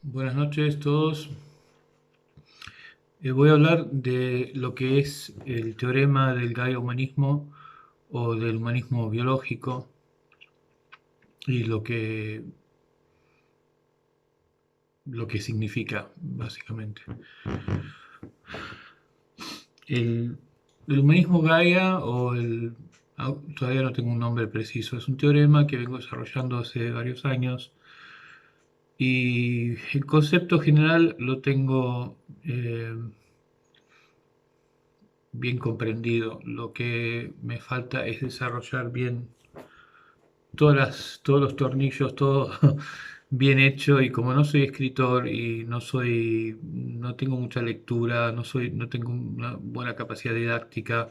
Buenas noches a todos. Voy a hablar de lo que es el teorema del Gaia-humanismo o del humanismo biológico y lo que significa, básicamente. El, el humanismo Gaia todavía no tengo un nombre preciso, es un teorema que vengo desarrollando hace varios años y el concepto general lo tengo bien comprendido. Lo que me falta es desarrollar bien todos los tornillos, todo bien hecho. Y como no soy escritor y no tengo mucha lectura, no tengo una buena capacidad didáctica,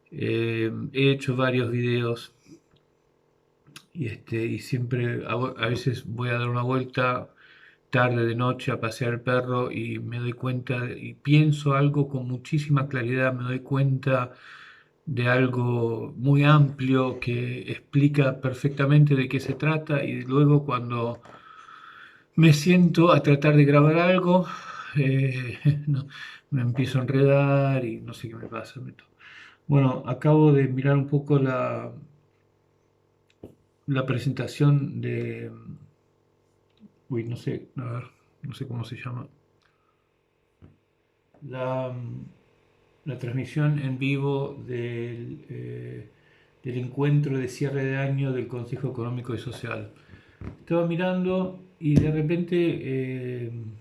he hecho varios videos y siempre a veces voy a dar una vuelta tarde de noche a pasear el perro y me doy cuenta y pienso algo con muchísima claridad, me doy cuenta de algo muy amplio que explica perfectamente de qué se trata y luego cuando me siento a tratar de grabar algo, no, me empiezo a enredar y no sé qué me pasa. Bueno, acabo de mirar un poco la presentación uy, no sé, a ver, no sé cómo se llama. La, la transmisión en vivo del encuentro de cierre de año del Consejo Económico y Social. Estaba mirando y de repente en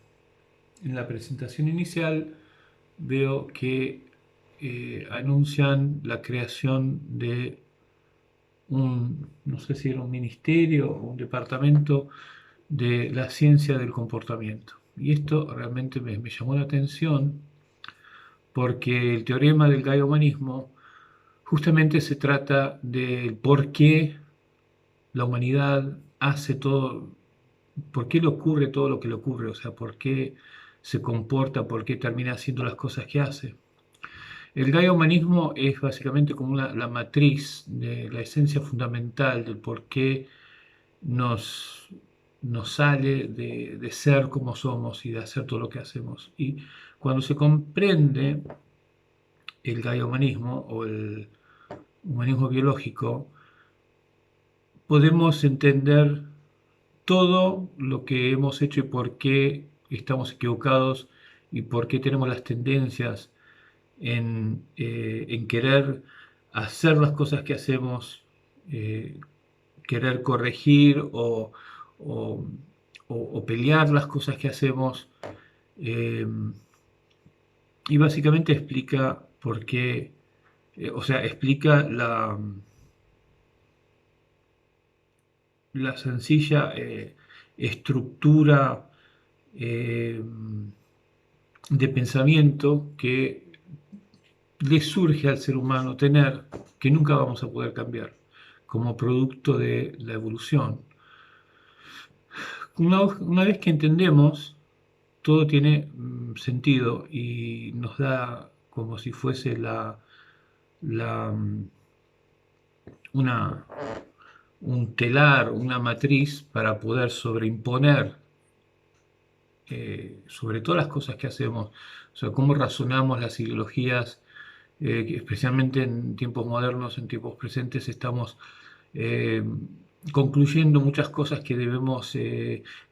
la presentación inicial veo que anuncian la creación de no sé si era un ministerio o un departamento de la ciencia del comportamiento. Y esto realmente me llamó la atención porque el teorema del Gaia-humanismo justamente se trata del por qué la humanidad hace todo, por qué le ocurre todo lo que le ocurre, o sea, por qué se comporta, por qué termina haciendo las cosas que hace. El Gaia-humanismo es básicamente como la matriz de la esencia fundamental del por qué nos, nos sale de ser como somos y de hacer todo lo que hacemos. Y cuando se comprende el gaia-humanismo o el humanismo biológico, podemos entender todo lo que hemos hecho y por qué estamos equivocados y por qué tenemos las tendencias en querer hacer las cosas que hacemos, eh, querer corregir o- o pelear las cosas que hacemos. eh, y básicamente explica por qué, o sea, explica la sencilla estructura eh, de pensamiento que le surge al ser humano tener, que nunca vamos a poder cambiar, como producto de la evolución. Una vez que entendemos, todo tiene sentido y nos da como si fuese la, mm, una, un telar, una matriz para poder sobreimponer sobre todas las cosas que hacemos, o sea, cómo razonamos las ideologías, que especialmente en tiempos modernos, en tiempos presentes, estamos eh, concluyendo muchas cosas que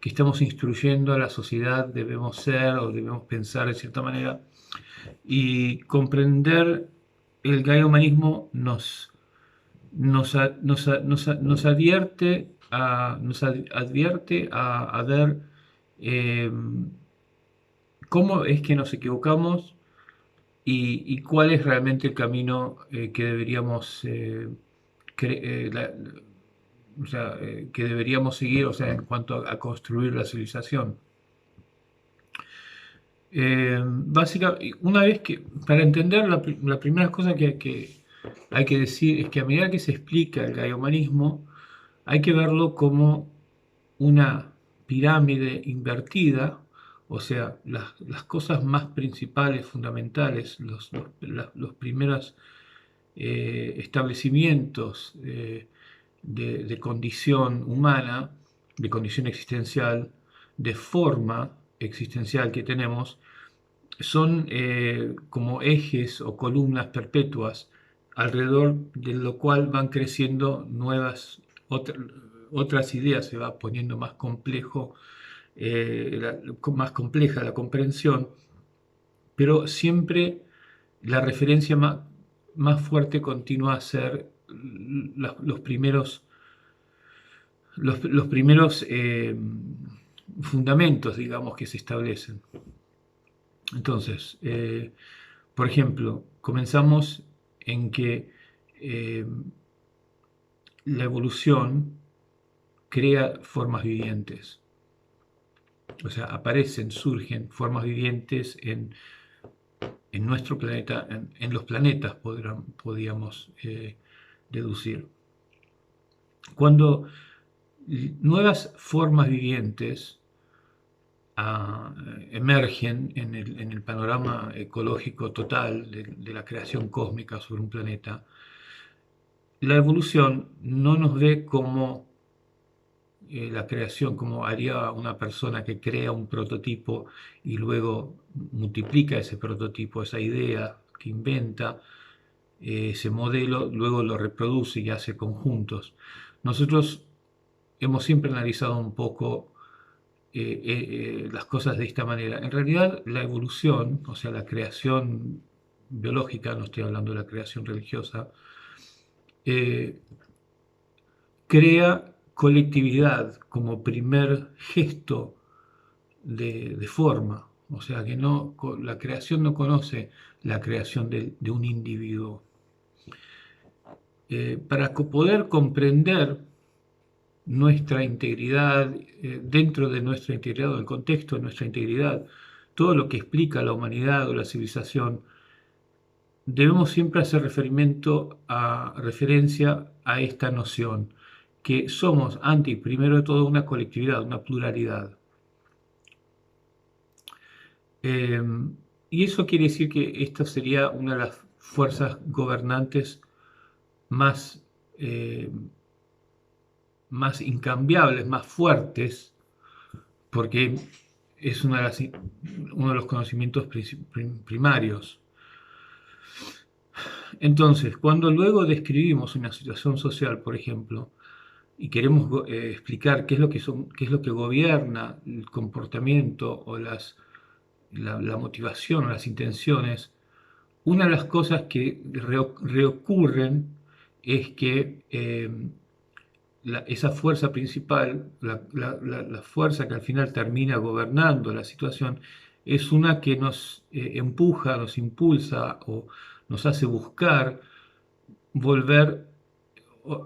estamos instruyendo a la sociedad, debemos ser o debemos pensar de cierta manera, y comprender el gaia-humanismo nos advierte a ver eh, cómo es que nos equivocamos y cuál es realmente el camino que deberíamos o sea, que deberíamos seguir, o sea, en cuanto a construir la civilización. Una vez que, para entender la primera cosa que hay que decir es que a medida que se explica el gaia-humanismo, hay que verlo como una pirámide invertida, o sea, las cosas más principales, fundamentales, los primeros establecimientos de condición humana, de condición existencial, de forma existencial que tenemos son como ejes o columnas perpetuas alrededor de lo cual van creciendo otras ideas, se va poniendo más complejo, más compleja la comprensión, pero siempre la referencia más fuerte continúa a ser los primeros, los primeros fundamentos, digamos, que se establecen. Entonces, por ejemplo, comenzamos en que la evolución crea formas vivientes. O sea, aparecen, surgen formas vivientes en nuestro planeta, en los planetas, podríamos deducir. Cuando nuevas formas vivientes emergen en el panorama ecológico total de la creación cósmica sobre un planeta, la evolución no nos ve como la creación, como haría una persona que crea un prototipo y luego multiplica ese prototipo, esa idea que inventa, ese modelo, luego lo reproduce y hace conjuntos. Nosotros hemos siempre analizado un poco las cosas de esta manera. En realidad, la evolución, o sea, la creación biológica, no estoy hablando de la creación religiosa, eh, crea colectividad como primer gesto de forma. O sea, que no, la creación no conoce la creación de un individuo. Para poder comprender nuestra integridad, dentro de nuestra integridad o el contexto de nuestra integridad, todo lo que explica la humanidad o la civilización, debemos siempre hacer referencia a esta noción, que somos primero de todo, una colectividad, una pluralidad. Y eso quiere decir que esta sería una de las fuerzas gobernantes más, más incambiables, más fuertes, porque es uno de los conocimientos primarios. Entonces, cuando luego describimos una situación social, por ejemplo, y queremos explicar qué es lo que gobierna el comportamiento o la motivación o las intenciones, una de las cosas que reocurren es que esa fuerza principal, la fuerza que al final termina gobernando la situación, es una que nos empuja, nos impulsa o nos hace buscar volver,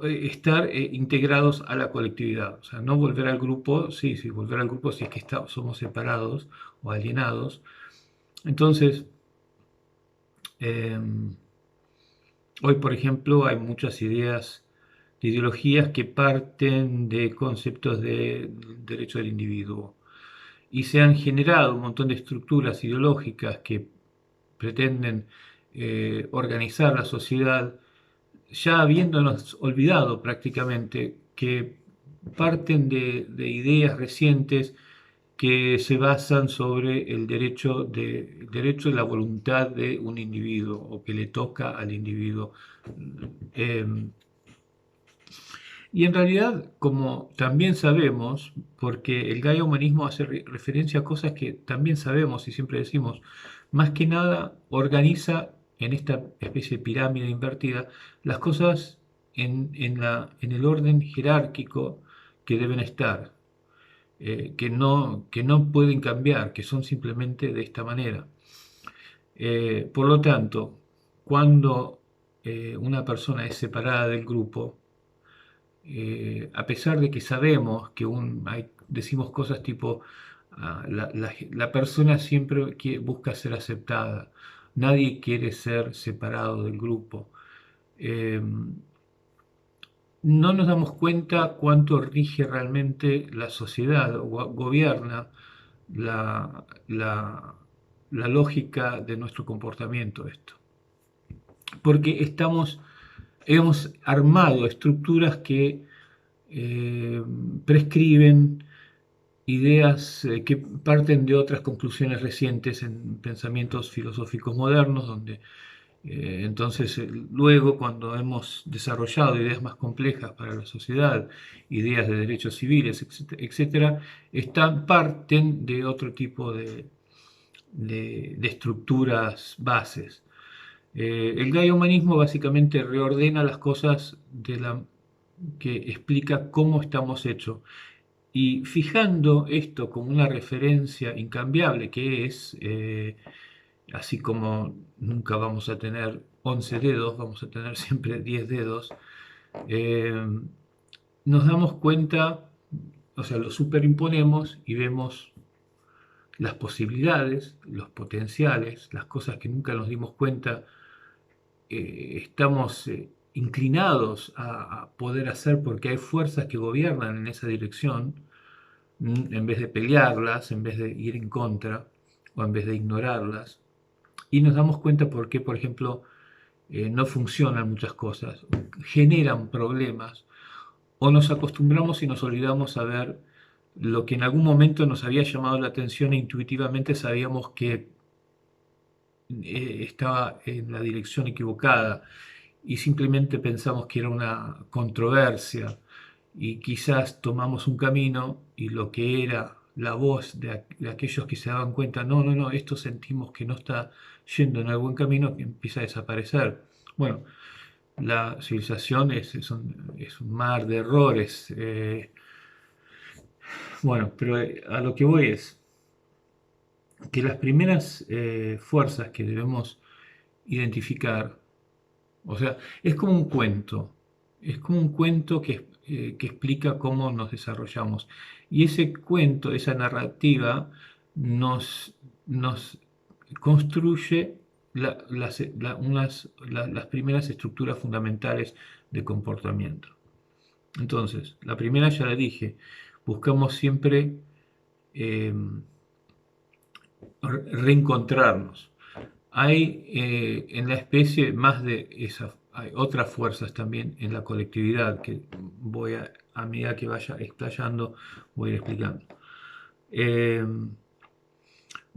estar integrados a la colectividad. O sea, no volver al grupo, sí, volver al grupo si es que somos separados o alienados. Entonces, hoy, por ejemplo, hay muchas ideologías que parten de conceptos de derecho del individuo y se han generado un montón de estructuras ideológicas que pretenden organizar la sociedad, ya habiéndonos olvidado prácticamente que parten de ideas recientes que se basan sobre el derecho de la voluntad de un individuo o que le toca al individuo. Y en realidad, como también sabemos, porque el Gaia Humanismo hace referencia a cosas que también sabemos y siempre decimos, más que nada organiza en esta especie de pirámide invertida las cosas en el orden jerárquico que deben estar, que no pueden cambiar, que son simplemente de esta manera. Por lo tanto, cuando una persona es separada del grupo, a pesar de que sabemos que decimos cosas tipo, la persona siempre busca ser aceptada, nadie quiere ser separado del grupo. No nos damos cuenta cuánto rige realmente la sociedad o gobierna la lógica de nuestro comportamiento esto. Porque hemos armado estructuras que prescriben ideas que parten de otras conclusiones recientes en pensamientos filosóficos modernos, donde entonces luego cuando hemos desarrollado ideas más complejas para la sociedad, ideas de derechos civiles, etcétera, parten de otro tipo de estructuras bases. El gaia-humanismo básicamente reordena las cosas que explica cómo estamos hechos. Y fijando esto como una referencia incambiable, que es, así como nunca vamos a tener 11 dedos, vamos a tener siempre 10 dedos, eh, nos damos cuenta, o sea, lo superimponemos y vemos las posibilidades, los potenciales, las cosas que nunca nos dimos cuenta, estamos inclinados a poder hacer porque hay fuerzas que gobiernan en esa dirección, en vez de pelearlas, en vez de ir en contra o en vez de ignorarlas. Y nos damos cuenta por qué, por ejemplo, no funcionan muchas cosas, generan problemas, o nos acostumbramos y nos olvidamos a ver lo que en algún momento nos había llamado la atención e intuitivamente sabíamos que estaba en la dirección equivocada y simplemente pensamos que era una controversia y quizás tomamos un camino y lo que era la voz de aquellos que se daban cuenta, no, no, no, esto sentimos que no está yendo en el buen camino, empieza a desaparecer. Bueno, la civilización es un mar de errores. Bueno, pero a lo que voy es que las primeras fuerzas que debemos identificar, o sea, es como un cuento que explica cómo nos desarrollamos. Y ese cuento, esa narrativa, nos construye las primeras estructuras fundamentales de comportamiento. Entonces, la primera ya la dije, buscamos siempre eh, reencontrarnos. Hay en la especie más de esas, hay otras fuerzas también en la colectividad que a medida que vaya explayando, voy a ir explicando. Eh,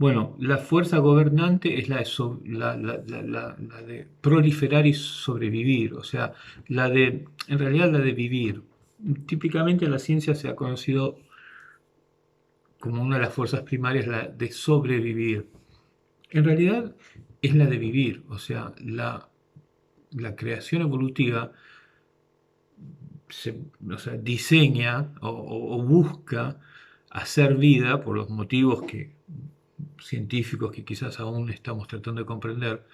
bueno, la fuerza gobernante es la de proliferar y sobrevivir, o sea, en realidad la de vivir. Típicamente en la ciencia se ha conocido como una de las fuerzas primarias la de sobrevivir. En realidad es la de vivir, o sea, la creación evolutiva o sea, diseña o busca hacer vida por los motivos científicos que quizás aún estamos tratando de comprender,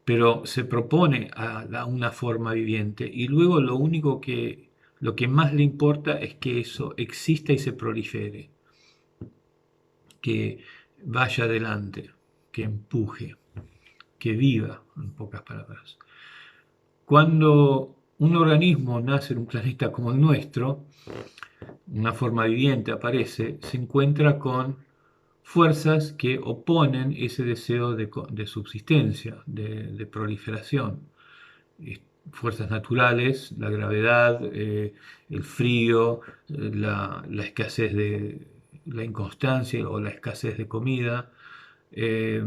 pero se propone a una forma viviente y luego lo que más le importa es que eso exista y se prolifere, que vaya adelante, que empuje, que viva, en pocas palabras. Cuando un organismo nace en un planeta como el nuestro, una forma viviente aparece, se encuentra con fuerzas que oponen ese deseo de subsistencia, de proliferación. Fuerzas naturales, la gravedad, el frío, la escasez la inconstancia o la escasez de comida, eh,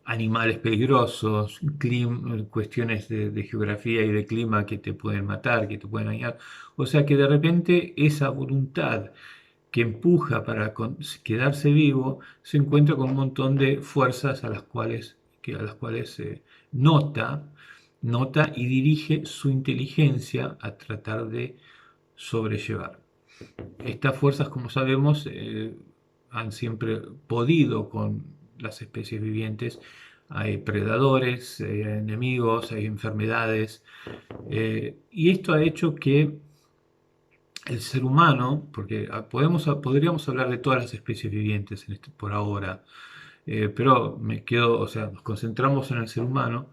animales peligrosos, cuestiones de geografía y de clima que te pueden matar, que te pueden dañar. O sea que de repente esa voluntad que empuja para quedarse vivo se encuentra con un montón de fuerzas a las cuales nota y dirige su inteligencia a tratar de sobrellevar. Estas fuerzas, como sabemos, han siempre podido con las especies vivientes. Hay predadores, hay enemigos, hay enfermedades. Y esto ha hecho que el ser humano, porque podríamos hablar de todas las especies vivientes por ahora, pero o sea, nos concentramos en el ser humano,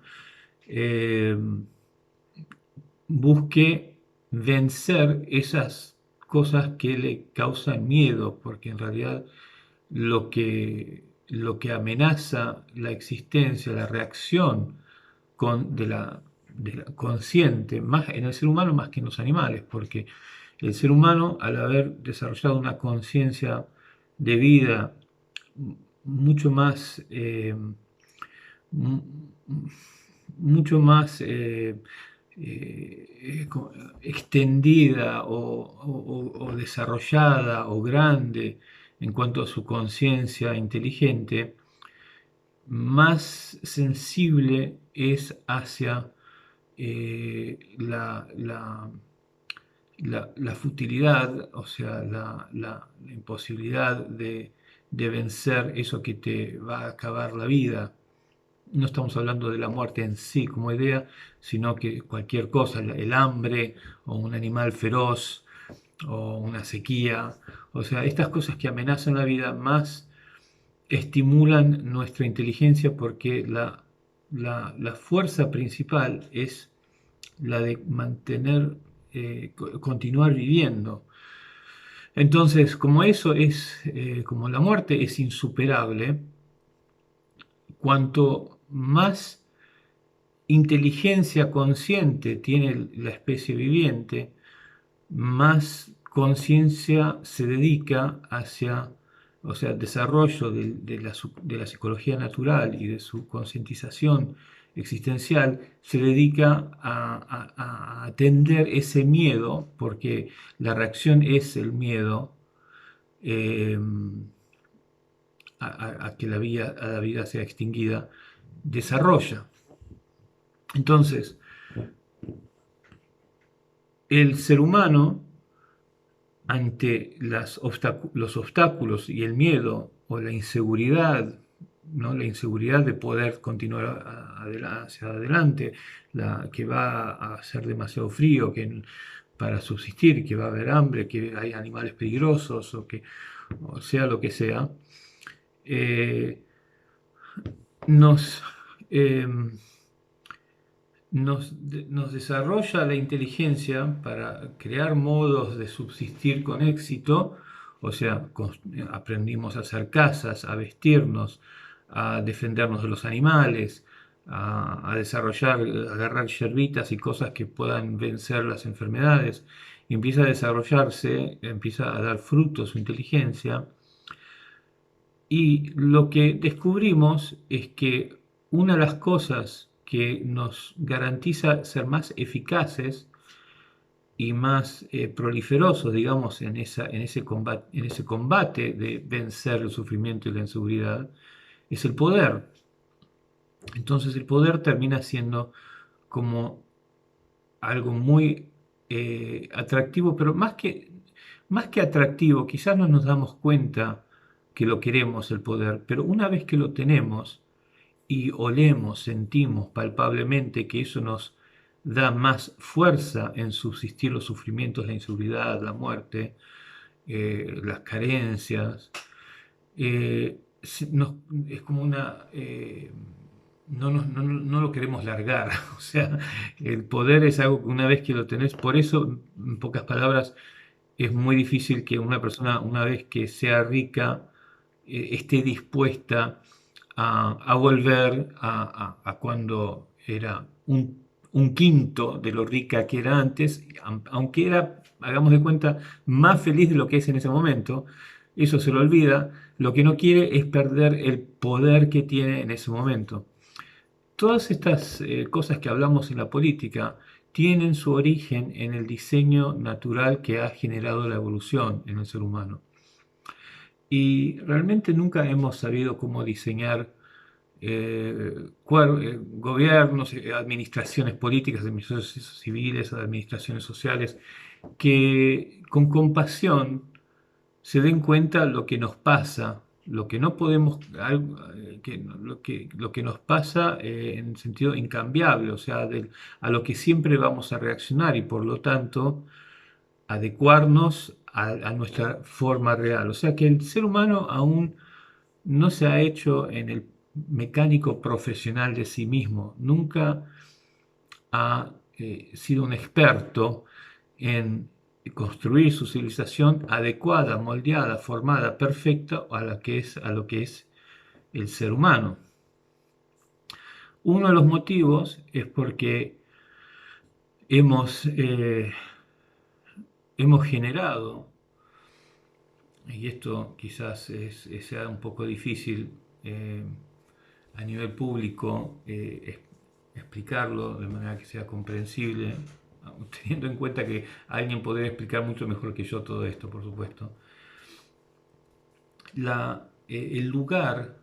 eh, busque vencer esas cosas que le causan miedo, porque en realidad lo que amenaza la existencia, la reacción de la consciente, más en el ser humano más que en los animales, porque El ser humano, al haber desarrollado una conciencia de vida mucho más, mucho más extendida o desarrollada o grande en cuanto a su conciencia inteligente, más sensible es hacia la futilidad, o sea, la imposibilidad de vencer eso que te va a acabar la vida. No estamos hablando de la muerte en sí como idea, sino que cualquier cosa, el hambre o un animal feroz o una sequía, o sea, estas cosas que amenazan la vida más estimulan nuestra inteligencia porque la fuerza principal es la de mantener, continuar viviendo. Entonces, como eso es, como la muerte es insuperable, cuanto más inteligencia consciente tiene la especie viviente, más conciencia se dedica hacia, o sea, desarrollo de la psicología natural y de su concientización existencial, se dedica a atender ese miedo, porque la reacción es el miedo eh, a que a la vida sea extinguida, desarrolla. Entonces, el ser humano ante los obstáculos y el miedo o la inseguridad, ¿no? La inseguridad de poder continuar hacia adelante, que va a ser demasiado frío, para subsistir, que va a haber hambre, que hay animales peligrosos o sea lo que sea, eh, nos, eh, nos desarrolla la inteligencia para crear modos de subsistir con éxito, o sea, aprendimos a hacer casas, a vestirnos, a defendernos de los animales, a desarrollar, a agarrar yerbitas y cosas que puedan vencer las enfermedades. Y empieza a desarrollarse, empieza a dar fruto su inteligencia. Y lo que descubrimos es que una de las cosas que nos garantiza ser más eficaces y más proliferosos, digamos, en ese combate de vencer el sufrimiento y la inseguridad, es el poder. Entonces el poder termina siendo como algo muy atractivo, pero más que atractivo, quizás no nos damos cuenta que lo queremos el poder, pero una vez que lo tenemos y olemos, sentimos palpablemente que eso nos da más fuerza en subsistir los sufrimientos, la inseguridad, la muerte, las carencias, eh, es como una... no lo queremos largar, o sea, el poder es algo que una vez que lo tenés, por eso, en pocas palabras, es muy difícil que una persona, una vez que sea rica, esté dispuesta a volver a cuando era un quinto de lo rica que era antes, aunque era, hagamos de cuenta, más feliz de lo que es en ese momento, eso se lo olvida, lo que no quiere es perder el poder que tiene en ese momento. Todas estas cosas que hablamos en la política tienen su origen en el diseño natural que ha generado la evolución en el ser humano. Y realmente nunca hemos sabido cómo diseñar gobiernos, administraciones políticas, administraciones civiles, administraciones sociales, que con compasión se den cuenta lo que nos pasa, lo que no podemos, lo que nos pasa en sentido incambiable, o sea, a lo que siempre vamos a reaccionar y por lo tanto adecuarnos a nuestra forma real. O sea que el ser humano aún no se ha hecho en el mecánico profesional de sí mismo, nunca ha sido un experto en construir su civilización adecuada, moldeada, formada, perfecta a lo que es el ser humano. Uno de los motivos es porque hemos hemos generado, y esto quizás sea un poco difícil a nivel público explicarlo de manera que sea comprensible, teniendo en cuenta que alguien podría explicar mucho mejor que yo todo esto, por supuesto. El lugar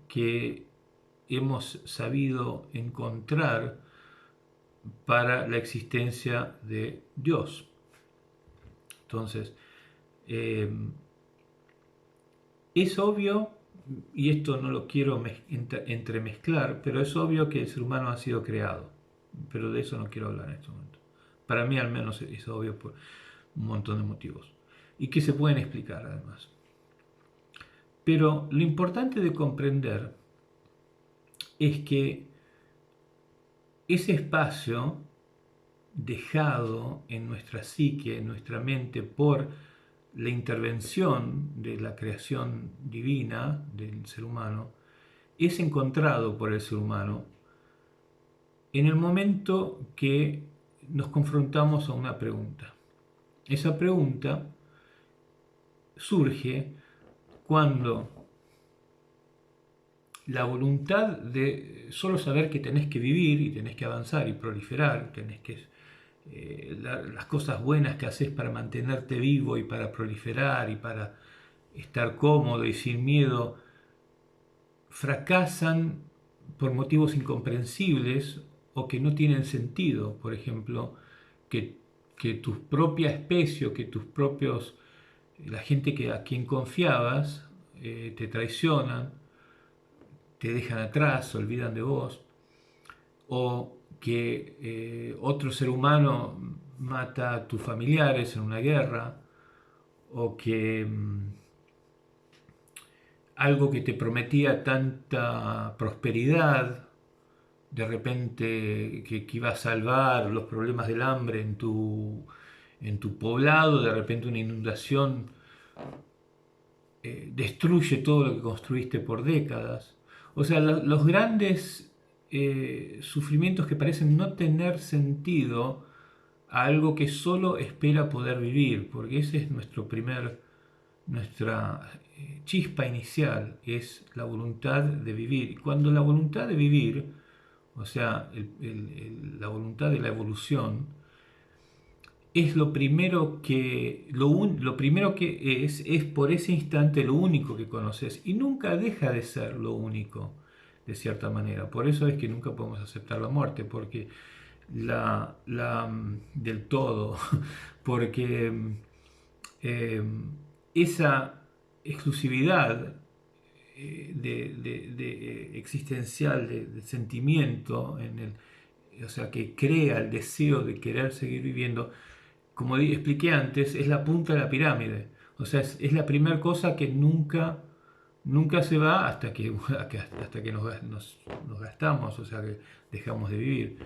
que hemos sabido encontrar para la existencia de Dios. Entonces, es obvio, y esto no lo quiero entremezclar, pero es obvio que el ser humano ha sido creado, pero de eso no quiero hablar en este momento. Para mí al menos es obvio por un montón de motivos, y que se pueden explicar además. Pero lo importante de comprender es que ese espacio dejado en nuestra psique, en nuestra mente, por la intervención de la creación divina del ser humano, es encontrado por el ser humano en el momento que nos confrontamos a una pregunta. Esa pregunta surge cuando la voluntad de solo saber que tenés que vivir y tenés que avanzar y proliferar, tenés que las cosas buenas que haces para mantenerte vivo y para proliferar y para estar cómodo y sin miedo, fracasan por motivos incomprensibles o que no tienen sentido. Por ejemplo, que tu propia especie o que tus propios, la gente a quien confiabas, te traicionan, te dejan atrás, se olvidan de vos, o que otro ser humano mata a tus familiares en una guerra, o que algo que te prometía tanta prosperidad, de repente que iba a salvar los problemas del hambre en tu poblado, de repente una inundación destruye todo lo que construiste por décadas. O sea, los grandes sufrimientos que parecen no tener sentido a algo que solo espera poder vivir, porque ese es nuestra chispa inicial, es la voluntad de vivir. Y cuando la voluntad de vivir, o sea, la voluntad de la evolución, es lo primero lo primero que es por ese instante lo único que conoces y nunca deja de ser lo único, de cierta manera. Por eso es que nunca podemos aceptar la muerte, porque del todo, porque esa exclusividad existencial, de sentimiento, o sea, que crea el deseo de querer seguir viviendo, como expliqué antes, es la punta de la pirámide. O sea, es la primera cosa que nunca se va hasta que nos gastamos, o sea, que dejamos de vivir,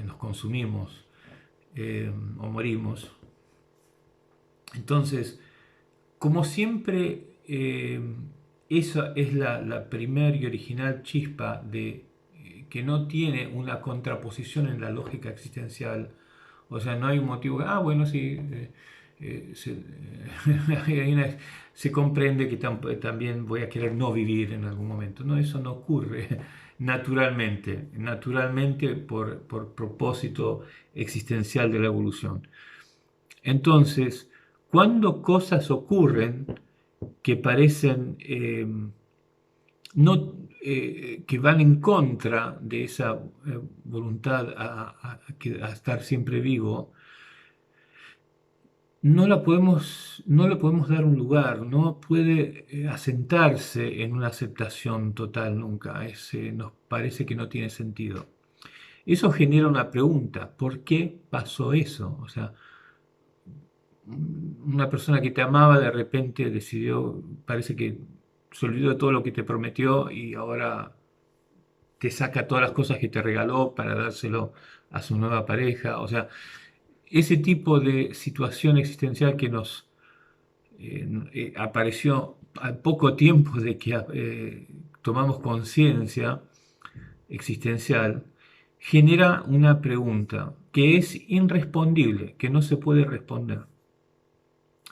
nos consumimos o morimos. Entonces, como siempre, esa es la primer y original chispa que no tiene una contraposición en la lógica existencial. O sea, no hay un motivo, bueno, sí, se comprende que también voy a querer no vivir en algún momento. No, eso no ocurre naturalmente por propósito existencial de la evolución. Entonces, cuando cosas ocurren que parecen que van en contra de esa voluntad a estar siempre vivo, no le podemos dar un lugar, no puede asentarse en una aceptación total nunca, nos parece que no tiene sentido. Eso genera una pregunta, ¿por qué pasó eso? O sea, una persona que te amaba de repente decidió, parece que se olvidó de todo lo que te prometió y ahora te saca todas las cosas que te regaló para dárselo a su nueva pareja. O sea, ese tipo de situación existencial que nos apareció al poco tiempo de que tomamos conciencia existencial, genera una pregunta, que es irrespondible, que no se puede responder.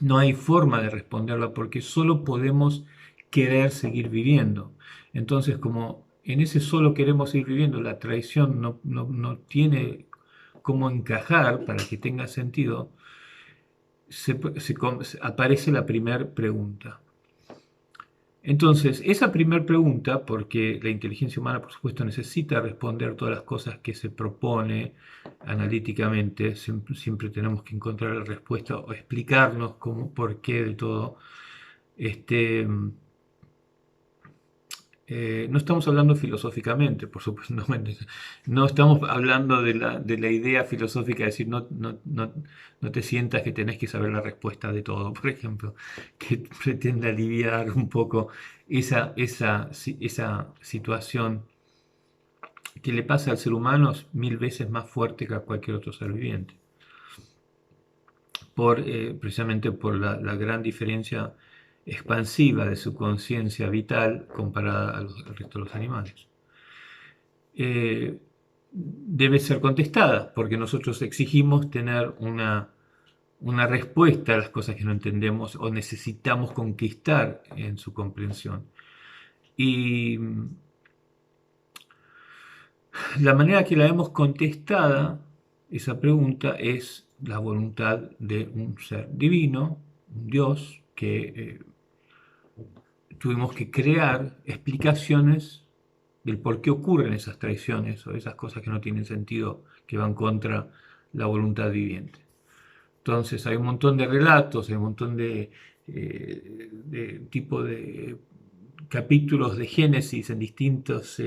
No hay forma de responderla porque solo podemos querer seguir viviendo. Entonces, como en ese solo queremos seguir viviendo, la traición no tiene cómo encajar para que tenga sentido, aparece la primera pregunta. Entonces, esa primera pregunta, porque la inteligencia humana, por supuesto, necesita responder todas las cosas que se propone analíticamente, siempre tenemos que encontrar la respuesta o explicarnos cómo, por qué de todo. Este, no estamos hablando filosóficamente, por supuesto, no estamos hablando de la idea filosófica, es decir, no te sientas que tenés que saber la respuesta de todo, por ejemplo, que pretende aliviar un poco esa situación que le pasa al ser humano 1000 veces más fuerte que a cualquier otro ser viviente, precisamente por la gran diferencia expansiva de su conciencia vital comparada al resto de los animales. Debe ser contestada, porque nosotros exigimos tener una respuesta a las cosas que no entendemos o necesitamos conquistar en su comprensión. Y la manera que la hemos contestada, esa pregunta, es la voluntad de un ser divino, un Dios, que tuvimos que crear explicaciones del por qué ocurren esas traiciones o esas cosas que no tienen sentido, que van contra la voluntad viviente. Entonces hay un montón de relatos, hay un montón de tipo de capítulos de Génesis en distintos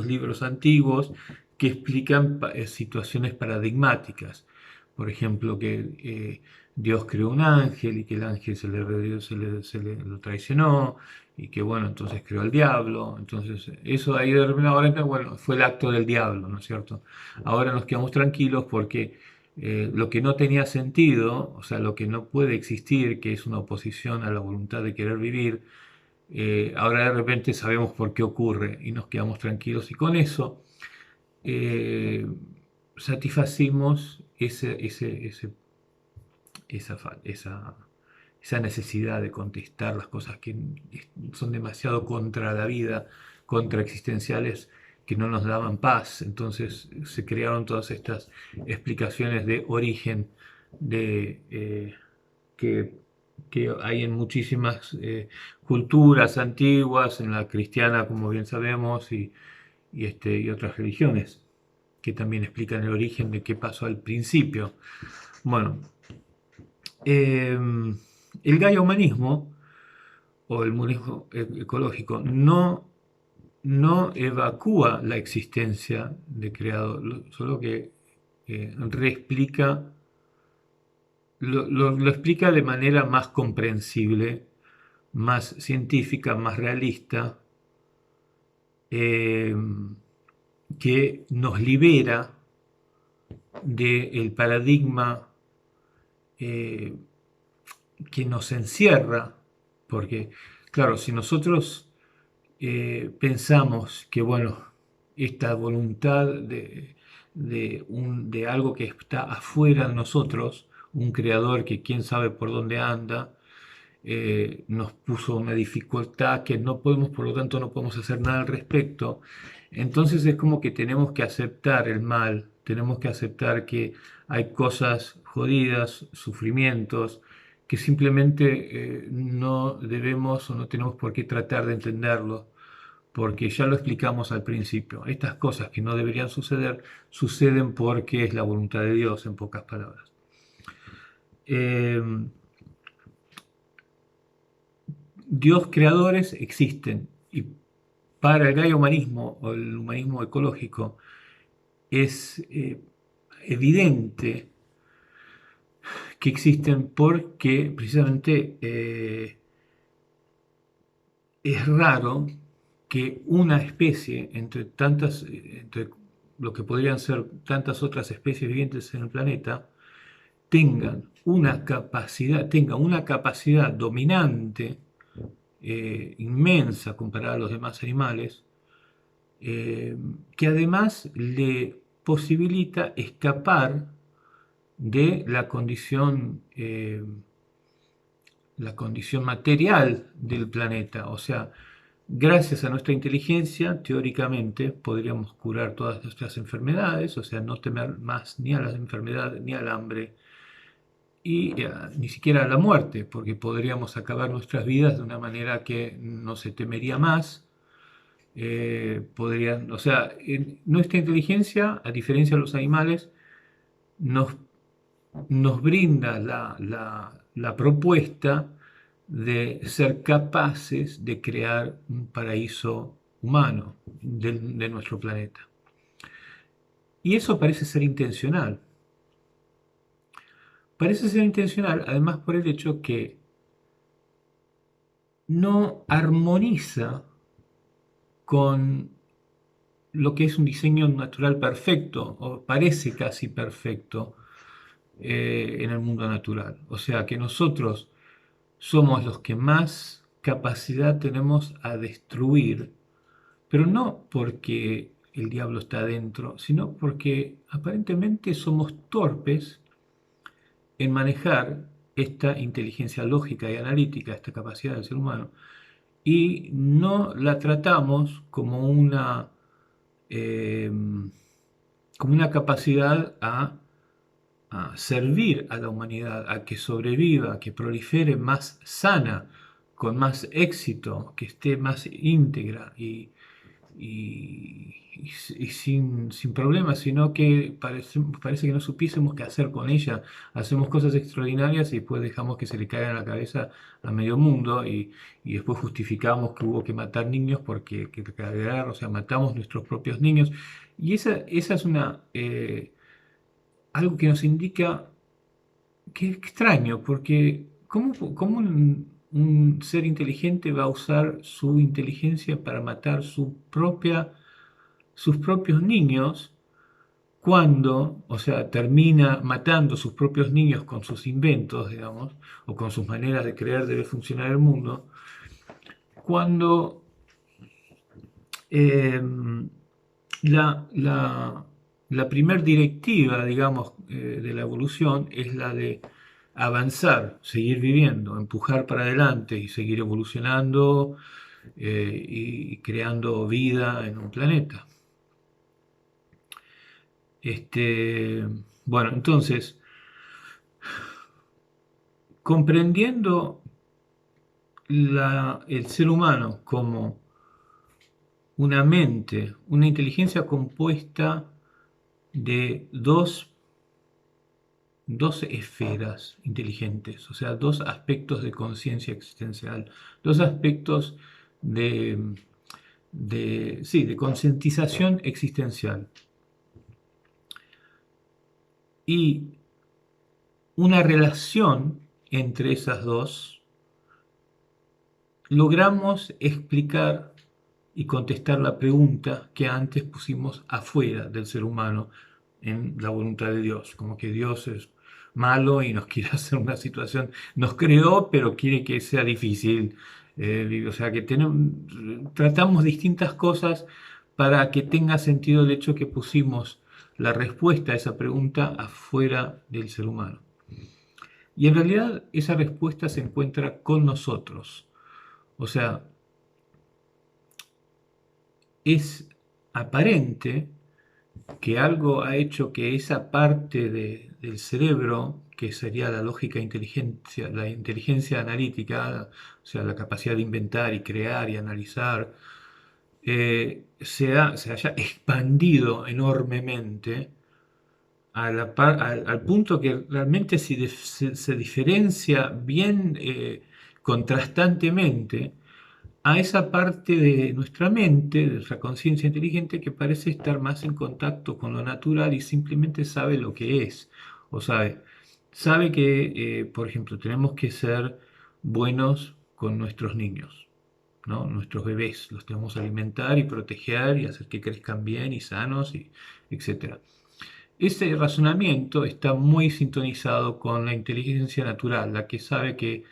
libros antiguos que explican situaciones paradigmáticas. Por ejemplo, que Dios creó un ángel y que el ángel lo traicionó y que bueno, entonces creó al diablo. Entonces, eso ahí de repente, ahora, bueno, fue el acto del diablo, ¿no es cierto? Ahora nos quedamos tranquilos porque lo que no tenía sentido, o sea, lo que no puede existir, que es una oposición a la voluntad de querer vivir, ahora de repente sabemos por qué ocurre y nos quedamos tranquilos y con eso eh, satisfacimos esa necesidad de contestar las cosas que son demasiado contra la vida, contra existenciales, que no nos daban paz. Entonces se crearon todas estas explicaciones de origen que, que hay en muchísimas culturas antiguas, en la cristiana, como bien sabemos, y otras religiones, que también explican el origen de qué pasó al principio. Bueno, el gaia-humanismo o el humanismo ecológico no evacúa la existencia de creador, solo que reexplica, lo explica de manera más comprensible, más científica, más realista, eh, que nos libera del paradigma eh, que nos encierra, porque, claro, si nosotros pensamos que, bueno, esta voluntad de algo que está afuera de nosotros, un creador que quién sabe por dónde anda, nos puso una dificultad que no podemos, por lo tanto, no podemos hacer nada al respecto. Entonces es como que tenemos que aceptar el mal, tenemos que aceptar que hay cosas jodidas, sufrimientos, que simplemente no debemos o no tenemos por qué tratar de entenderlo, porque ya lo explicamos al principio. Estas cosas que no deberían suceder, suceden porque es la voluntad de Dios, en pocas palabras. Dios creadores existen y para el gaia-humanismo o el humanismo ecológico es evidente que existen porque precisamente es raro que una especie entre lo que podrían ser tantas otras especies vivientes en el planeta, tenga una capacidad dominante inmensa comparada a los demás animales, que además le posibilita escapar de la condición material del planeta. O sea, gracias a nuestra inteligencia, teóricamente, podríamos curar todas nuestras enfermedades, o sea, no temer más ni a las enfermedades, ni al hambre, y ni siquiera a la muerte, porque podríamos acabar nuestras vidas de una manera que no se temería más. O sea, nuestra inteligencia, a diferencia de los animales, nos, nos brinda la propuesta de ser capaces de crear un paraíso humano de nuestro planeta. Y eso parece ser intencional. Parece ser intencional, además, por el hecho que no armoniza con lo que es un diseño natural perfecto, o parece casi perfecto en el mundo natural. O sea, que nosotros somos los que más capacidad tenemos a destruir, pero no porque el diablo está adentro, sino porque aparentemente somos torpes en manejar esta inteligencia lógica y analítica, esta capacidad del ser humano, y no la tratamos eh, como una capacidad a servir a la humanidad, a que sobreviva, a que prolifere más sana, con más éxito, que esté más íntegra y sin problemas, sino que parece que no supiésemos qué hacer con ella. Hacemos cosas extraordinarias y después dejamos que se le caiga en la cabeza a medio mundo y después justificamos que hubo que matar niños porque o sea, matamos nuestros propios niños. Y esa es algo que nos indica que es extraño, porque ¿cómo un ser inteligente va a usar su inteligencia para matar sus propios niños cuando, o sea, termina matando sus propios niños con sus inventos, digamos, o con sus maneras de creer debe funcionar el mundo, cuando eh, la primer directiva, digamos, de la evolución es la de avanzar, seguir viviendo, empujar para adelante y seguir evolucionando y creando vida en un planeta. Bueno, entonces, comprendiendo el ser humano como una mente, una inteligencia compuesta de dos esferas inteligentes, o sea, dos aspectos de conciencia existencial, dos aspectos sí, de concientización existencial. Y una relación entre esas dos, logramos explicar y contestar la pregunta que antes pusimos afuera del ser humano en la voluntad de Dios, como que Dios es malo y nos quiere hacer una situación, nos creó pero quiere que sea difícil, o sea que tratamos distintas cosas para que tenga sentido el hecho que pusimos la respuesta a esa pregunta afuera del ser humano. Y en realidad esa respuesta se encuentra con nosotros. O sea, es aparente que algo ha hecho que esa parte del cerebro, que sería la lógica inteligencia, la inteligencia analítica, o sea, la capacidad de inventar y crear y analizar, se haya expandido enormemente al punto que realmente se diferencia bien contrastantemente a esa parte de nuestra mente, de nuestra conciencia inteligente, que parece estar más en contacto con lo natural y simplemente sabe lo que es. O sabe que, por ejemplo, tenemos que ser buenos con nuestros niños, ¿no? Nuestros bebés, los tenemos que alimentar y proteger y hacer que crezcan bien y sanos, etc. Ese razonamiento está muy sintonizado con la inteligencia natural, la que sabe que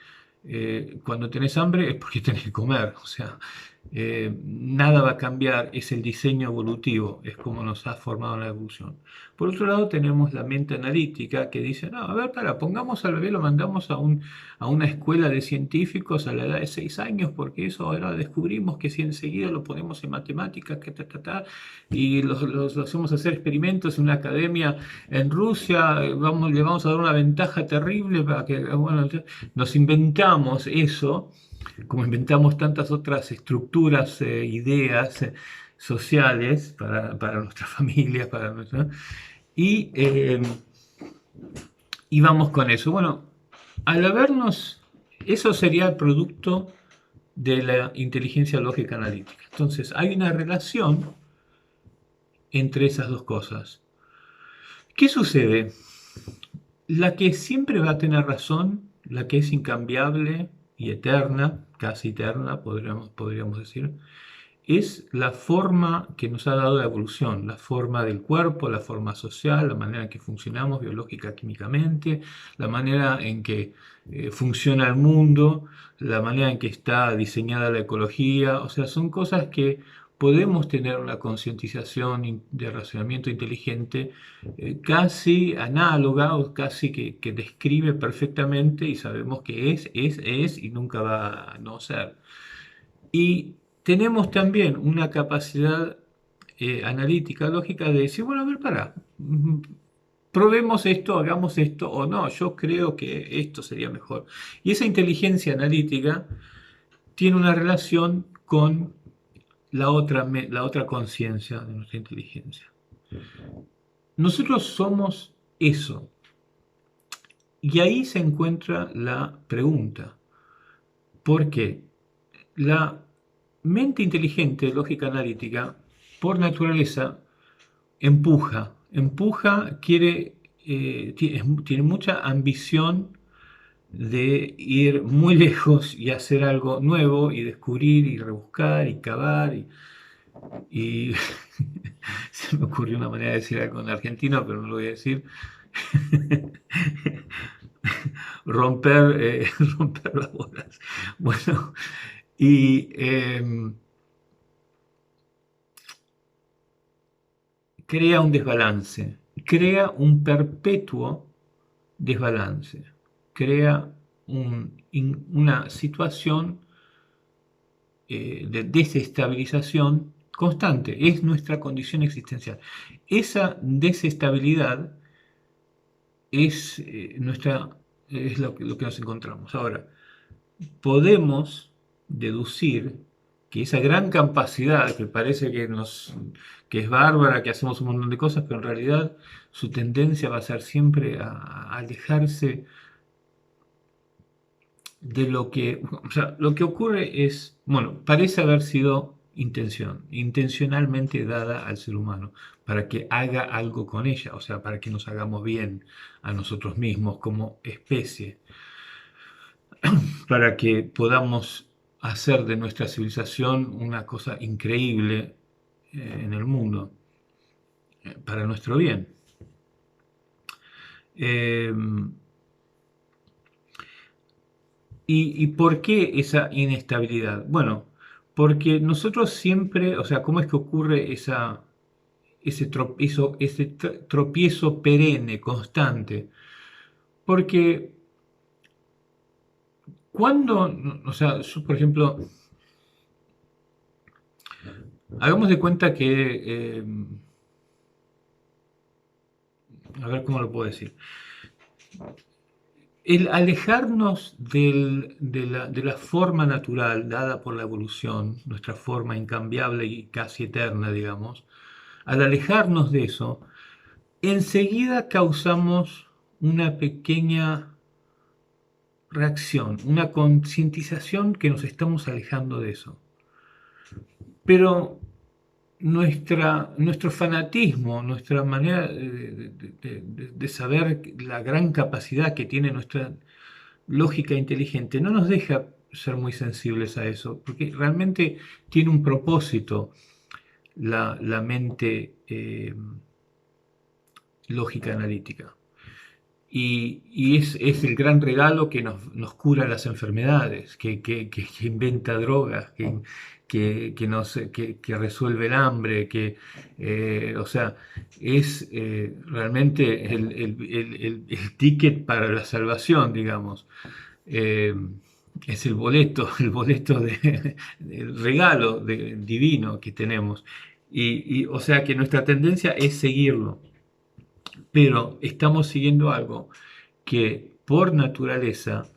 cuando tenés hambre es porque tenés que comer. O sea, nada va a cambiar, es el diseño evolutivo, es como nos ha formado la evolución. Por otro lado, tenemos la mente analítica que dice, no, a ver, pongamos al bebé, lo mandamos a una escuela de científicos a la edad de 6 años, porque eso ahora descubrimos que si enseguida lo ponemos en matemáticas, que y los hacemos hacer experimentos en una academia en Rusia, le vamos a dar una ventaja terrible para que, bueno, nos inventamos eso como inventamos tantas otras estructuras, ideas sociales para nuestras familias, y, eh, y vamos con eso. Bueno, al habernos, eso sería el producto de la inteligencia lógica analítica. Entonces, hay una relación entre esas dos cosas. ¿Qué sucede? La que siempre va a tener razón, la que es incambiable y eterna, casi eterna, podríamos decir, es la forma que nos ha dado la evolución, la forma del cuerpo, la forma social, la manera en que funcionamos biológica, químicamente, la manera en que funciona el mundo, la manera en que está diseñada la ecología, o sea, son cosas que podemos tener una concientización de razonamiento inteligente casi análoga o casi que describe perfectamente y sabemos que es y nunca va a no ser. Y tenemos también una capacidad analítica, lógica de decir, bueno, a ver, probemos esto, hagamos esto o no, yo creo que esto sería mejor. Y esa inteligencia analítica tiene una relación con la otra conciencia de nuestra inteligencia. Nosotros somos eso. Y ahí se encuentra la pregunta. ¿Por qué? La mente inteligente, lógica analítica, por naturaleza, tiene mucha ambición de ir muy lejos y hacer algo nuevo y descubrir y rebuscar y cavar y se me ocurrió una manera de decir algo en argentino, pero no lo voy a decir. romper, romper las bolas. Bueno, y crea un desbalance, crea un perpetuo desbalance, crea una situación de desestabilización constante, es nuestra condición existencial. Esa desestabilidad es, es lo que nos encontramos. Ahora, podemos deducir que esa gran capacidad que parece que es bárbara, que hacemos un montón de cosas, pero en realidad su tendencia va a ser siempre a alejarse de lo que, o sea, lo que ocurre es, bueno, parece haber sido intencionalmente dada al ser humano, para que haga algo con ella, o sea, para que nos hagamos bien a nosotros mismos como especie, para que podamos hacer de nuestra civilización una cosa increíble en el mundo, para nuestro bien. Eh, ¿Y por qué esa inestabilidad? Bueno, porque nosotros siempre, o sea, ¿cómo es que ocurre ese tropiezo perenne, constante? Porque cuando, o sea, yo, por ejemplo, hagamos de cuenta que, a ver cómo lo puedo decir, el alejarnos de la forma natural dada por la evolución, nuestra forma incambiable y casi eterna, digamos, al alejarnos de eso, enseguida causamos una pequeña reacción, una concientización que nos estamos alejando de eso. Pero nuestro fanatismo, nuestra manera de saber la gran capacidad que tiene nuestra lógica inteligente no nos deja ser muy sensibles a eso, porque realmente tiene un propósito la mente lógica analítica. Y es el gran regalo que nos cura las enfermedades, que inventa drogas, que resuelve el hambre, o sea, es realmente el ticket para la salvación, digamos. Eh, es el boleto el regalo divino que tenemos. O sea que nuestra tendencia es seguirlo, pero estamos siguiendo algo que por naturaleza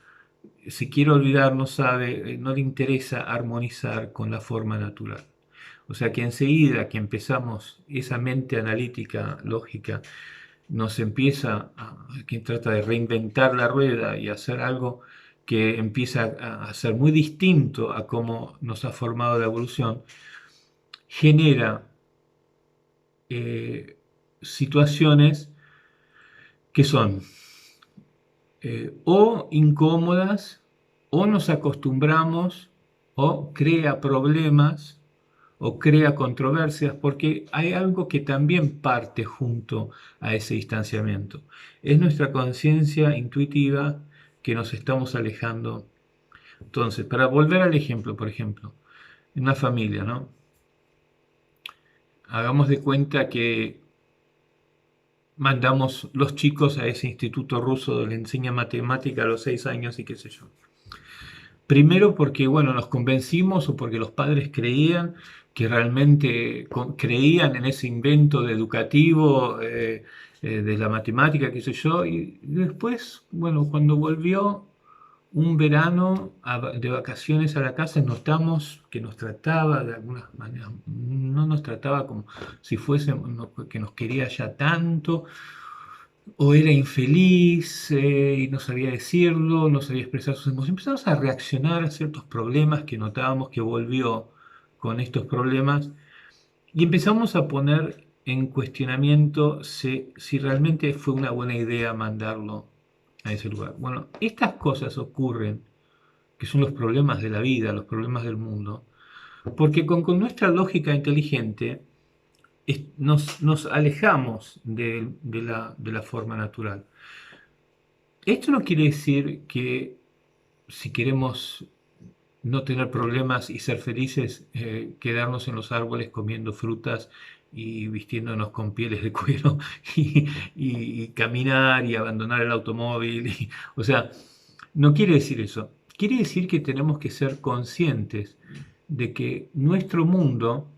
se quiere olvidar, no sabe, no le interesa armonizar con la forma natural. O sea que enseguida que empezamos esa mente analítica, lógica, nos empieza que trata de reinventar la rueda y hacer algo que empieza a ser muy distinto a cómo nos ha formado la evolución, genera situaciones que son o incómodas, o nos acostumbramos, o crea problemas, o crea controversias, porque hay algo que también parte junto a ese distanciamiento. Es nuestra conciencia intuitiva que nos estamos alejando. Entonces, para volver al ejemplo, por ejemplo, en una familia, ¿no? Hagamos de cuenta que mandamos los chicos a ese instituto ruso donde le enseña matemática a los 6 años y qué sé yo. Primero porque, bueno, nos convencimos o porque los padres creían que realmente creían en ese invento de educativo de la matemática, qué sé yo, y después, bueno, cuando volvió un verano de vacaciones a la casa, notamos que nos trataba de alguna manera, no nos trataba como si fuese que nos quería ya tanto, o era infeliz y no sabía decirlo, no sabía expresar sus emociones. Empezamos a reaccionar a ciertos problemas que notábamos que volvió con estos problemas y empezamos a poner en cuestionamiento si realmente fue una buena idea mandarlo a ese lugar. Bueno, estas cosas ocurren, que son los problemas de la vida, los problemas del mundo, porque con nuestra lógica inteligente nos alejamos de la forma natural. Esto no quiere decir que si queremos no tener problemas y ser felices, quedarnos en los árboles comiendo frutas y vistiéndonos con pieles de cuero y caminar y abandonar el automóvil. O sea, no quiere decir eso. Quiere decir que tenemos que ser conscientes de que nuestro mundo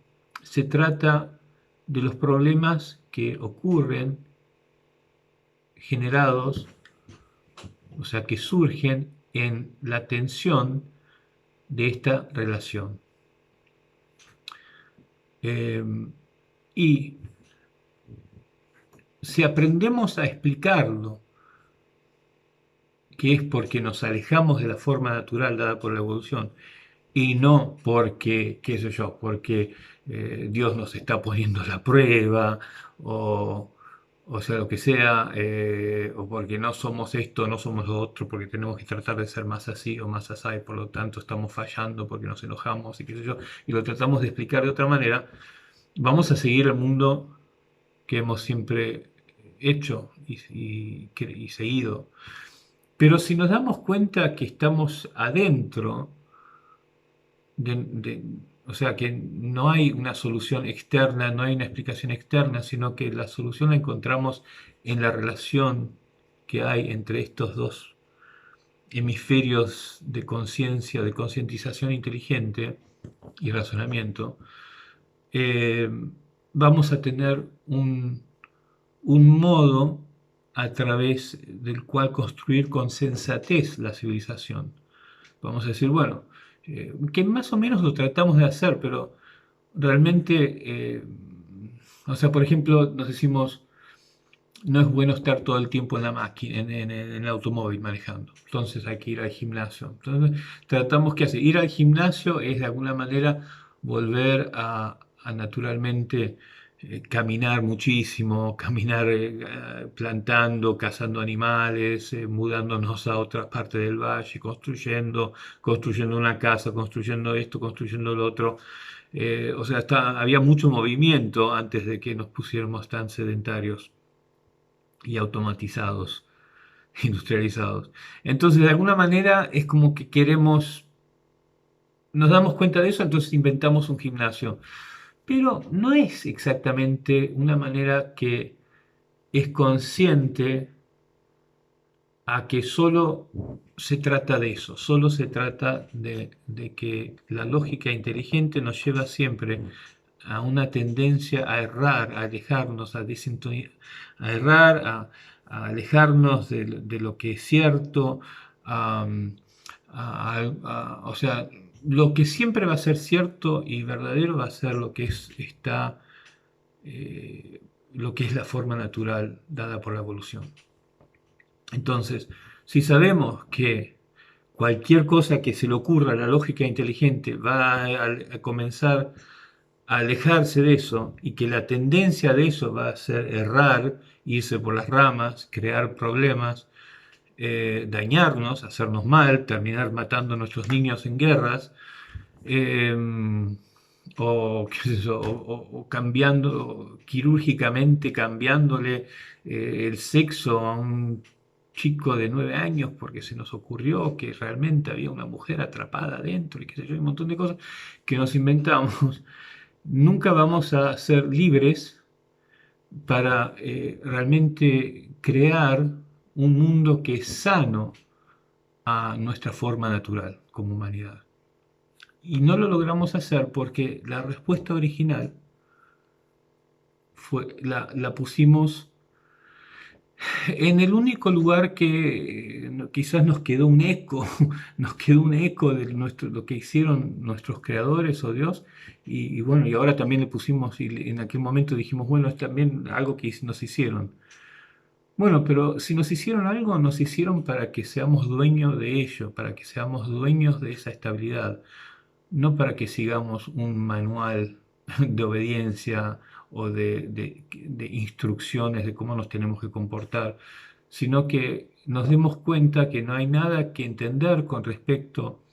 se trata de los problemas que ocurren generados, o sea, que surgen en la tensión de esta relación. Y si aprendemos a explicarlo, que es porque nos alejamos de la forma natural dada por la evolución, y no porque, qué sé yo, porque Dios nos está poniendo la prueba, o sea, lo que sea, o porque no somos esto, no somos lo otro, porque tenemos que tratar de ser más así o más así, y por lo tanto estamos fallando porque nos enojamos y qué sé yo, y lo tratamos de explicar de otra manera, vamos a seguir el mundo que hemos siempre hecho y seguido. Pero si nos damos cuenta que estamos adentro, o sea, que no hay una solución externa, no hay una explicación externa, sino que la solución la encontramos en la relación que hay entre estos dos hemisferios de conciencia, de concientización inteligente y razonamiento, eh, vamos a tener un modo a través del cual construir con sensatez la civilización. Vamos a decir, bueno, que más o menos lo tratamos de hacer, pero realmente, o sea, por ejemplo, nos decimos, no es bueno estar todo el tiempo en la máquina, en el automóvil manejando. Entonces hay que ir al gimnasio. Entonces tratamos que hacer. Ir al gimnasio es de alguna manera volver a naturalmente caminar muchísimo, caminar plantando, cazando animales, mudándonos a otra parte del valle, construyendo una casa, construyendo esto, construyendo lo otro. O sea, había mucho movimiento antes de que nos pusiéramos tan sedentarios y automatizados, industrializados. Entonces, de alguna manera es como que queremos nos damos cuenta de eso, entonces inventamos un gimnasio. Pero no es exactamente una manera que es consciente a que solo se trata de eso, solo se trata de que la lógica inteligente nos lleva siempre a una tendencia a errar, a alejarnos, a errar, a alejarnos de lo que es cierto, a, o sea, lo que siempre va a ser cierto y verdadero va a ser lo que eh, lo que es la forma natural dada por la evolución. Entonces, si sabemos que cualquier cosa que se le ocurra a la lógica inteligente va a comenzar a alejarse de eso y que la tendencia de eso va a ser errar, irse por las ramas, crear problemas, dañarnos, hacernos mal, terminar matando a nuestros niños en guerras, eh, o, qué sé yo, o cambiando, quirúrgicamente cambiándole el sexo a un chico de 9 años porque se nos ocurrió que realmente había una mujer atrapada adentro y qué sé yo, un montón de cosas que nos inventamos. Nunca vamos a ser libres para realmente crear un mundo que es sano a nuestra forma natural como humanidad. Y no lo logramos hacer porque la respuesta original la pusimos en el único lugar que quizás nos quedó un eco, nos quedó un eco de lo que hicieron nuestros creadores o Dios, y bueno, y ahora también le pusimos, y en aquel momento dijimos, bueno, es también algo que nos hicieron. Bueno, pero si nos hicieron algo, nos hicieron para que seamos dueños de ello, para que seamos dueños de esa estabilidad, no para que sigamos un manual de obediencia o de instrucciones de cómo nos tenemos que comportar, sino que nos demos cuenta que no hay nada que entender con respecto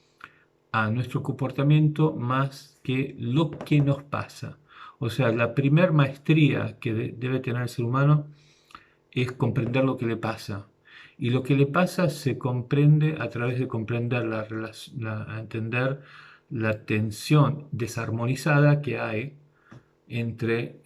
a nuestro comportamiento más que lo que nos pasa. O sea, la primer maestría que debe tener el ser humano es comprender lo que le pasa. Y lo que le pasa se comprende a través de comprender a entender la tensión desarmonizada que hay entre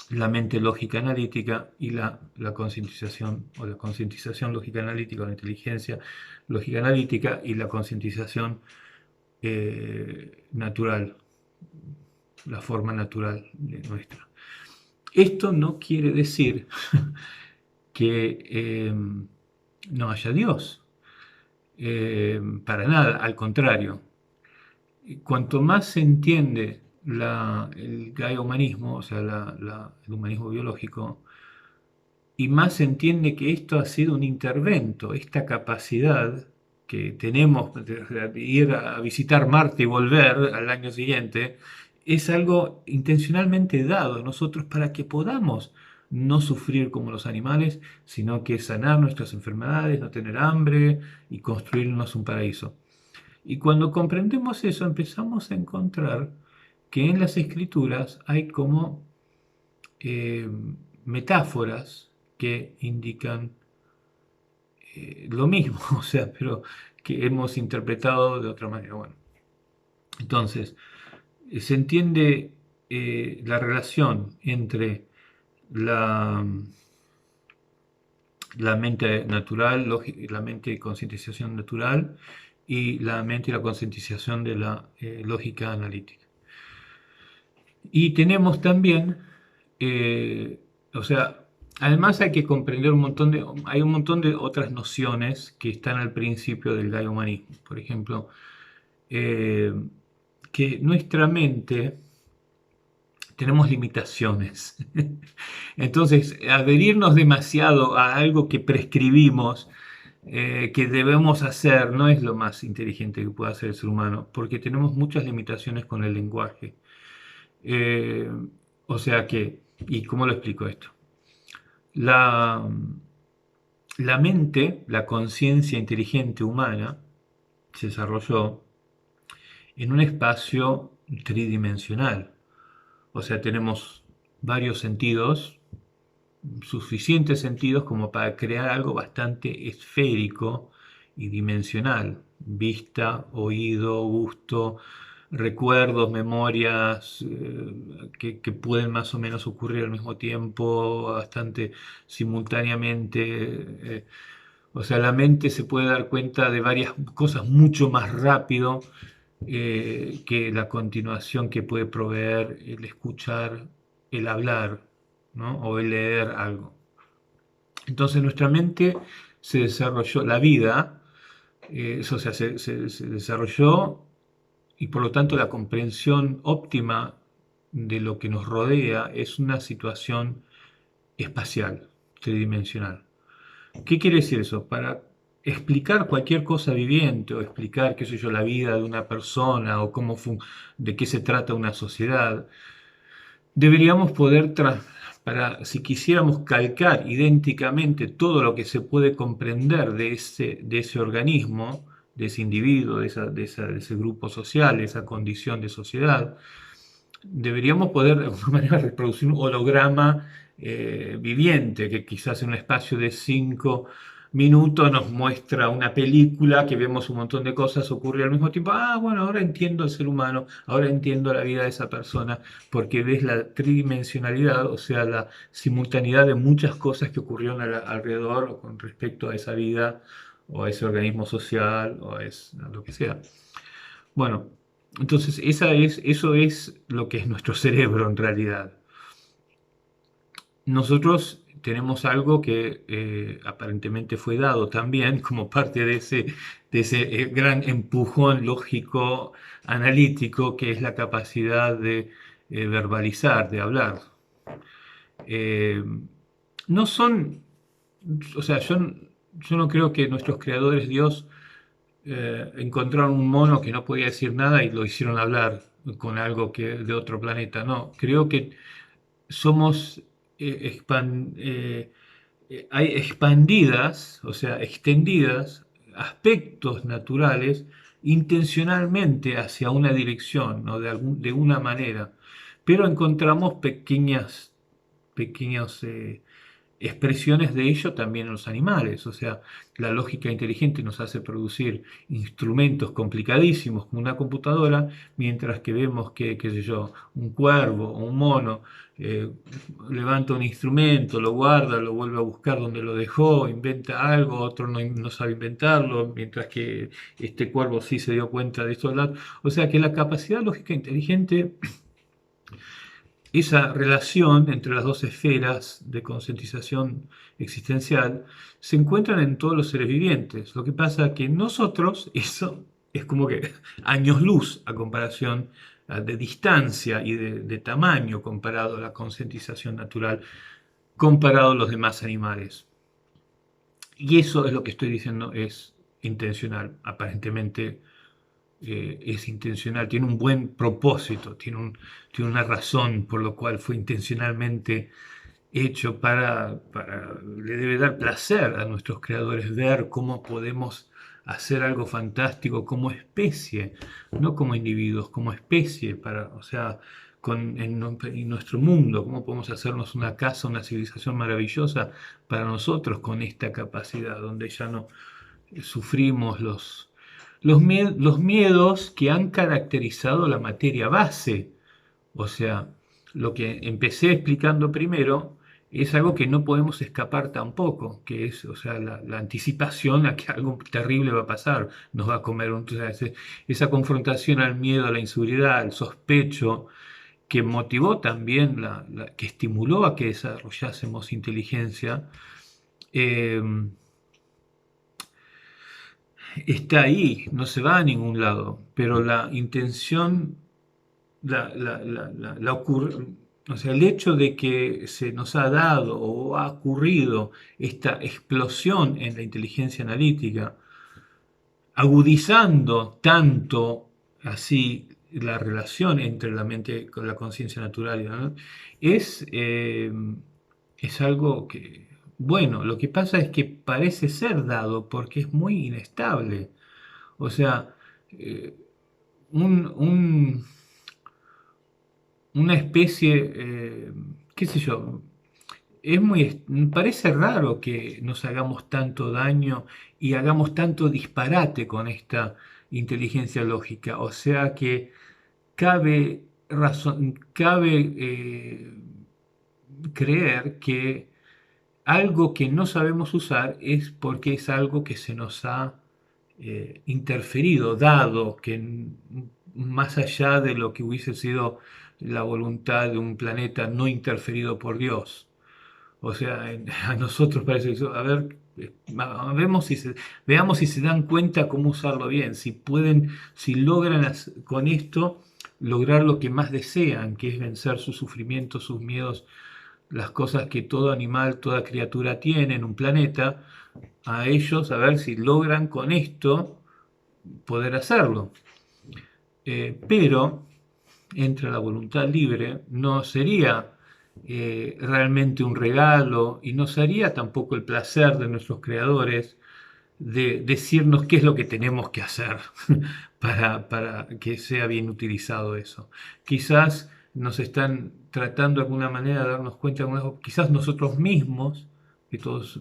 la mente lógica analítica y la concientización o la concientización lógica analítica o la inteligencia lógica analítica y la concientización natural, la forma natural de nuestra. Esto no quiere decir que no haya Dios, para nada, al contrario. Cuanto más se entiende el gaia-humanismo, o sea, el humanismo biológico, y más se entiende que esto ha sido un intervento, esta capacidad que tenemos de ir a visitar Marte y volver al año siguiente, es algo intencionalmente dado a nosotros para que podamos no sufrir como los animales, sino que sanar nuestras enfermedades, no tener hambre y construirnos un paraíso. Y cuando comprendemos eso, empezamos a encontrar que en las escrituras hay como eh, metáforas que indican lo mismo, o sea, pero que hemos interpretado de otra manera. Bueno, entonces, se entiende la relación entre la, la mente natural, la mente de concientización natural y la mente y la concientización de la lógica analítica. Y tenemos también, o sea, además hay que comprender hay un montón de otras nociones que están al principio del gaia-humanismo. Por ejemplo, eh, que nuestra mente tenemos limitaciones. Entonces, adherirnos demasiado a algo que prescribimos, que debemos hacer, no es lo más inteligente que pueda hacer el ser humano, porque tenemos muchas limitaciones con el lenguaje. Eh, o sea que, ¿y cómo lo explico esto? La, la mente, la conciencia inteligente humana, se desarrolló en un espacio tridimensional. O sea, tenemos varios sentidos, suficientes sentidos como para crear algo bastante esférico y dimensional, vista, oído, gusto, recuerdos, memorias que pueden más o menos ocurrir al mismo tiempo, bastante simultáneamente. O sea, la mente se puede dar cuenta de varias cosas mucho más rápido que la continuación que puede proveer el escuchar, el hablar, ¿no? O el leer algo. Entonces nuestra mente se desarrolló, la vida, o sea, se desarrolló y por lo tanto la comprensión óptima de lo que nos rodea es una situación espacial, tridimensional. ¿Qué quiere decir eso? Para explicar cualquier cosa viviente o explicar, qué sé yo, la vida de una persona o de qué se trata una sociedad, deberíamos poder, si quisiéramos calcar idénticamente todo lo que se puede comprender de ese organismo, de ese individuo, de ese grupo social, de esa condición de sociedad, deberíamos poder de alguna manera reproducir un holograma viviente, que quizás en un espacio de 5 minutos nos muestra una película que vemos un montón de cosas ocurrir al mismo tiempo. Ah, bueno, ahora entiendo el ser humano, ahora entiendo la vida de esa persona, porque ves la tridimensionalidad, o sea, la simultaneidad de muchas cosas que ocurrieron alrededor con respecto a esa vida o a ese organismo social o a lo que sea. Bueno, entonces eso es lo que es nuestro cerebro en realidad. Nosotros tenemos algo que aparentemente fue dado también como parte de ese gran empujón lógico analítico que es la capacidad de verbalizar, de hablar. Eh, no son, o sea, yo no creo que nuestros creadores Dios encontraron un mono que no podía decir nada y lo hicieron hablar con algo que de otro planeta. No, creo que somos hay expandidas, o sea, extendidas aspectos naturales intencionalmente hacia una dirección, ¿no? De una manera, pero encontramos pequeños expresiones de ello también en los animales. O sea, la lógica inteligente nos hace producir instrumentos complicadísimos como una computadora, mientras que vemos que, qué sé yo, un cuervo o un mono eh, levanta un instrumento, lo guarda, lo vuelve a buscar donde lo dejó, inventa algo, otro no sabe inventarlo, mientras que este cuervo sí se dio cuenta de esto. O sea que la capacidad lógica inteligente, esa relación entre las dos esferas de concientización existencial se encuentran en todos los seres vivientes. Lo que pasa es que nosotros, eso es como que años luz a comparación de distancia y de tamaño comparado a la concientización natural, comparado a los demás animales. Y eso es lo que estoy diciendo, es intencional. Aparentemente es intencional, tiene un buen propósito, tiene una razón por lo cual fue intencionalmente hecho le debe dar placer a nuestros creadores ver cómo podemos hacer algo fantástico como especie, no como individuos, como especie, o sea, en nuestro mundo, cómo podemos hacernos una casa, una civilización maravillosa para nosotros con esta capacidad, donde ya no sufrimos los miedos que han caracterizado la materia base. O sea, lo que empecé explicando primero es algo que no podemos escapar tampoco, que es, o sea, la anticipación a que algo terrible va a pasar, nos va a comer. Entonces, esa confrontación al miedo, a la inseguridad, al sospecho, que motivó también, que estimuló a que desarrollásemos inteligencia, eh, está ahí, no se va a ningún lado, pero la intención, o sea, el hecho de que se nos ha dado o ha ocurrido esta explosión en la inteligencia analítica, agudizando tanto así la relación entre la mente con la conciencia natural, ¿no? es, eh, es algo que, bueno, lo que pasa es que parece ser dado porque es muy inestable. O sea, eh, un, un- una especie, qué sé yo, parece raro que nos hagamos tanto daño y hagamos tanto disparate con esta inteligencia lógica. O sea que cabe creer que algo que no sabemos usar es porque es algo que se nos ha interferido, dado que más allá de lo que hubiese sido la voluntad de un planeta no interferido por Dios. O sea, a nosotros parece que, a ver, veamos si se dan cuenta cómo usarlo bien, si pueden, si logran con esto lograr lo que más desean, que es vencer sus sufrimientos, sus miedos, las cosas que todo animal, toda criatura tiene en un planeta, a ellos a ver si logran con esto poder hacerlo. Pero entre la voluntad libre no sería realmente un regalo y no sería tampoco el placer de nuestros creadores de decirnos qué es lo que tenemos que hacer para que sea bien utilizado eso. Quizás nos están tratando de alguna manera de darnos cuenta, quizás nosotros mismos, que todos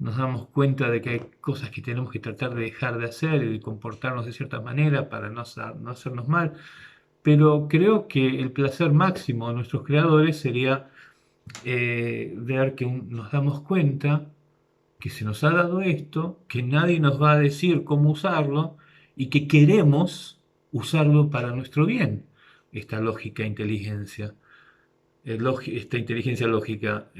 nos damos cuenta de que hay cosas que tenemos que tratar de dejar de hacer y de comportarnos de cierta manera para no hacernos mal, pero creo que el placer máximo de nuestros creadores sería ver que nos damos cuenta que se nos ha dado esto, que nadie nos va a decir cómo usarlo y que queremos usarlo para nuestro bien, esta lógica inteligencia, esta inteligencia lógica,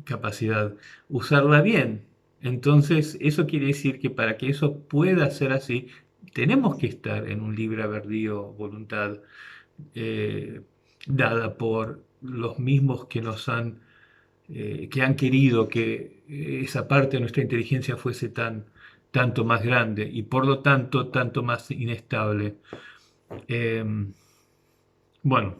capacidad, usarla bien. Entonces, eso quiere decir que para que eso pueda ser así, tenemos que estar en un libre albedrío, voluntad eh, dada por los mismos que han querido que esa parte de nuestra inteligencia fuese tanto más grande y por lo tanto tanto más inestable. Eh, bueno,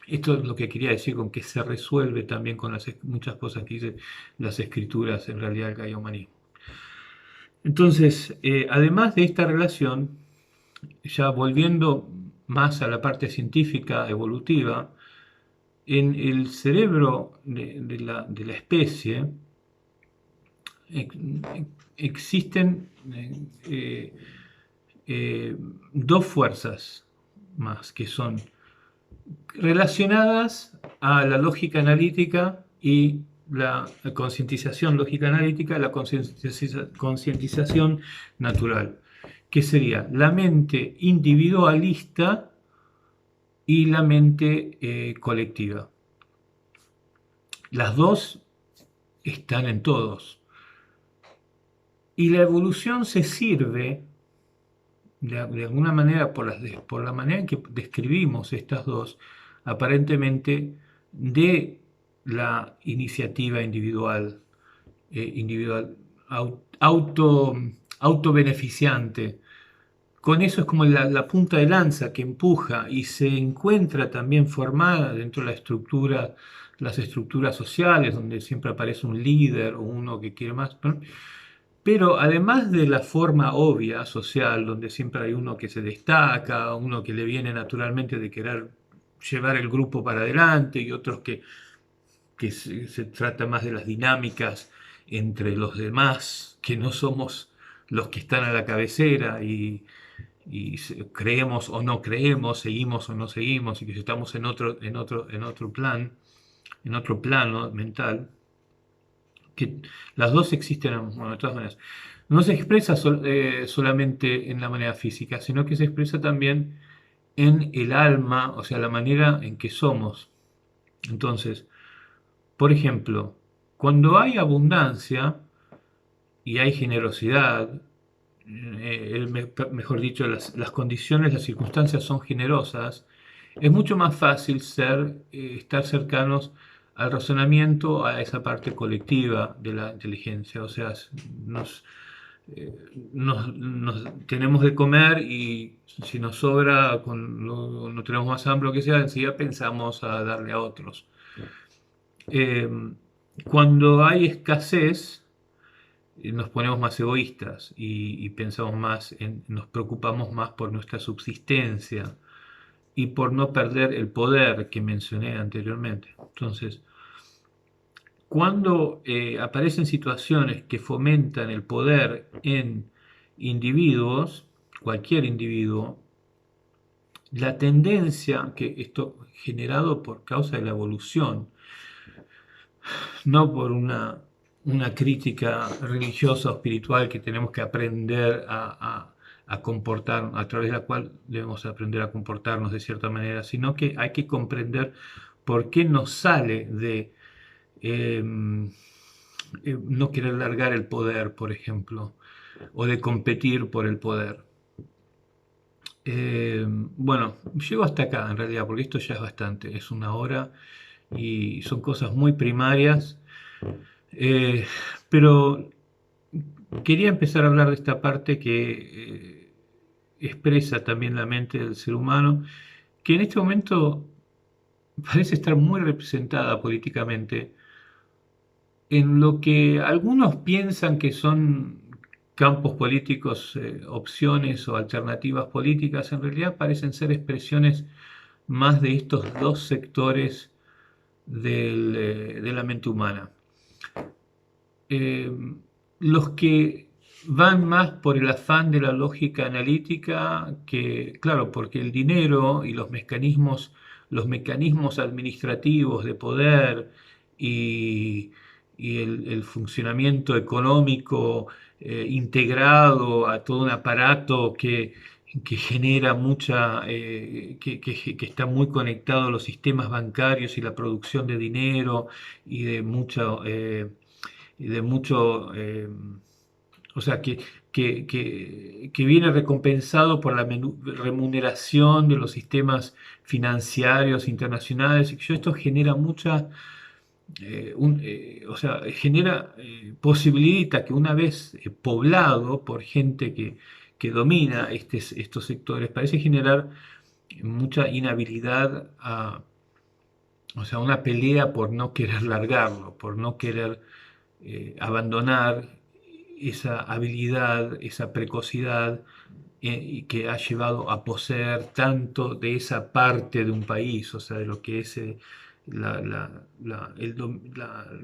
esto es lo que quería decir con que se resuelve también con muchas cosas que dicen las escrituras en realidad del gaia-humanismo. Entonces, además de esta relación, ya volviendo más a la parte científica evolutiva, en el cerebro de la especie existen dos fuerzas más que son relacionadas a la lógica analítica y la concientización lógica analítica, la concientización natural, que sería la mente individualista y la mente colectiva. Las dos están en todos. Y la evolución se sirve, de alguna manera, por la manera en que describimos estas dos, aparentemente, de la iniciativa individual, auto, autobeneficiante. Con eso es como la punta de lanza que empuja y se encuentra también formada dentro de las estructuras sociales, donde siempre aparece un líder o uno que quiere más. Pero además de la forma obvia social, donde siempre hay uno que se destaca, uno que le viene naturalmente de querer llevar el grupo para adelante y otros que se trata más de las dinámicas entre los demás, que no somos los que están a la cabecera y creemos o no creemos, seguimos o no seguimos, y que estamos en otro plano mental, que las dos existen, bueno, de todas maneras. No se expresa solamente en la manera física, sino que se expresa también en el alma, o sea, la manera en que somos. Entonces, por ejemplo, cuando hay abundancia y hay generosidad, mejor dicho, las condiciones, las circunstancias son generosas, es mucho más fácil estar cercanos al razonamiento, a esa parte colectiva de la inteligencia. O sea, nos, tenemos de comer y si nos sobra, no tenemos más hambre o que sea, enseguida pensamos a darle a otros. Eh, Cuando hay escasez, nos ponemos más egoístas y pensamos más nos preocupamos más por nuestra subsistencia y por no perder el poder que mencioné anteriormente. Entonces, cuando aparecen situaciones que fomentan el poder en individuos, cualquier individuo, la tendencia, que esto generado por causa de la evolución, no por una crítica religiosa o espiritual que tenemos que aprender a comportar, a través de la cual debemos aprender a comportarnos de cierta manera, sino que hay que comprender por qué nos sale de no querer largar el poder, por ejemplo, o de competir por el poder. Bueno, llego hasta acá en realidad, porque esto ya es bastante, es una hora y son cosas muy primarias, pero quería empezar a hablar de esta parte que expresa también la mente del ser humano, que en este momento parece estar muy representada políticamente en lo que algunos piensan que son campos políticos, opciones o alternativas políticas, en realidad parecen ser expresiones más de estos dos sectores de la mente humana. Los que van más por el afán de la lógica analítica, que claro, porque el dinero y los mecanismos administrativos de poder y, y el funcionamiento económico integrado a todo un aparato que genera que está muy conectado a los sistemas bancarios y la producción de dinero y de mucho, o sea, que viene recompensado por la remuneración de los sistemas financieros internacionales. Y esto genera o sea, posibilita que una vez poblado por gente que domina estos sectores, parece generar mucha inhabilidad o sea, una pelea por no querer largarlo, por no querer abandonar esa habilidad, esa precocidad y que ha llevado a poseer tanto de esa parte de un país, o sea, de lo que es el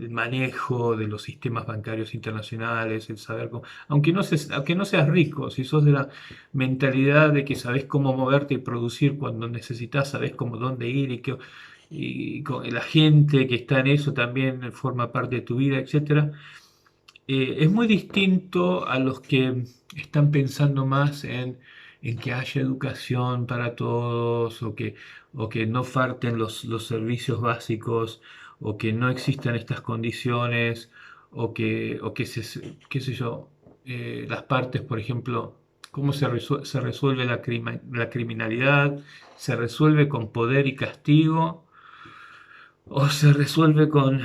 manejo de los sistemas bancarios internacionales, el saber cómo, aunque no seas rico, si sos de la mentalidad de que sabés cómo moverte y producir cuando necesitas, sabés cómo dónde ir y con la gente que está en eso también forma parte de tu vida, etcétera. Es muy distinto a los que están pensando más en que haya educación para todos o que no falten los servicios básicos o que no existan estas condiciones o que qué sé yo, las partes, por ejemplo, cómo se resuelve la criminalidad, se resuelve con poder y castigo o se resuelve con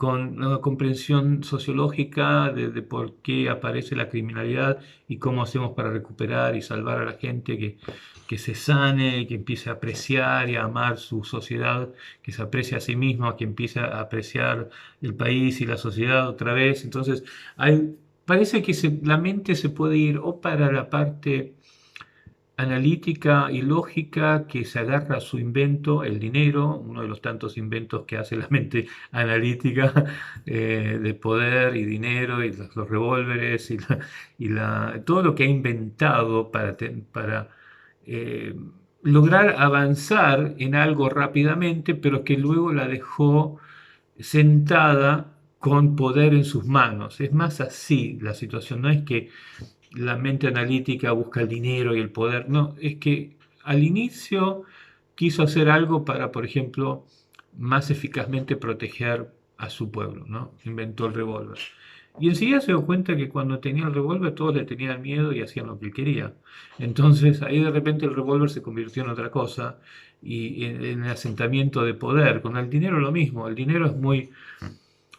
una comprensión sociológica de por qué aparece la criminalidad y cómo hacemos para recuperar y salvar a la gente que se sane, que empiece a apreciar y a amar su sociedad, que se aprecie a sí mismo, que empiece a apreciar el país y la sociedad otra vez. Entonces, parece que la mente se puede ir o para la parte analítica y lógica que se agarra a su invento, el dinero, uno de los tantos inventos que hace la mente analítica de poder y dinero y los revólveres todo lo que ha inventado para eh, lograr avanzar en algo rápidamente, pero que luego la dejó sentada con poder en sus manos. Es más así la situación, no es que la mente analítica busca el dinero y el poder. No, es que al inicio quiso hacer algo para, por ejemplo, más eficazmente proteger a su pueblo, ¿no? Inventó el revólver. Y enseguida se dio cuenta que cuando tenía el revólver todos le tenían miedo y hacían lo que él quería. Entonces ahí de repente el revólver se convirtió en otra cosa y en el asentamiento de poder. Con el dinero lo mismo. El dinero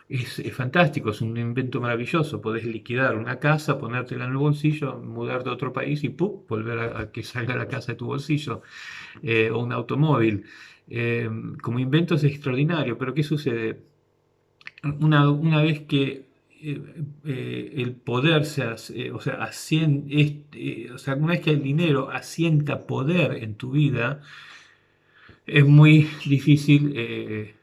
es fantástico, es un invento maravilloso. Podés liquidar una casa, ponértela en el bolsillo, mudarte a otro país y ¡pum! Volver a que salga la casa de tu bolsillo. O un automóvil. Como invento es extraordinario, pero ¿qué sucede? Una vez que el poder o sea, o sea, una vez que el dinero asienta poder en tu vida, es muy difícil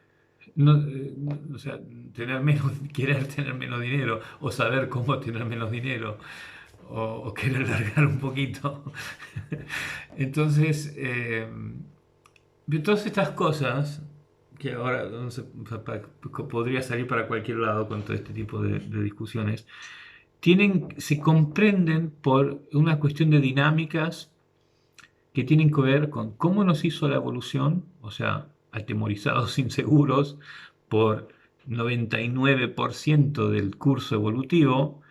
o sea, tener menos, querer tener menos dinero, o saber cómo tener menos dinero, o querer largar un poquito. Entonces, de todas estas cosas, que ahora no sé, podría salir para cualquier lado con todo este tipo de discusiones, se comprenden por una cuestión de dinámicas que tienen que ver con cómo nos hizo la evolución, o sea, atemorizados, inseguros, por 99% del curso evolutivo.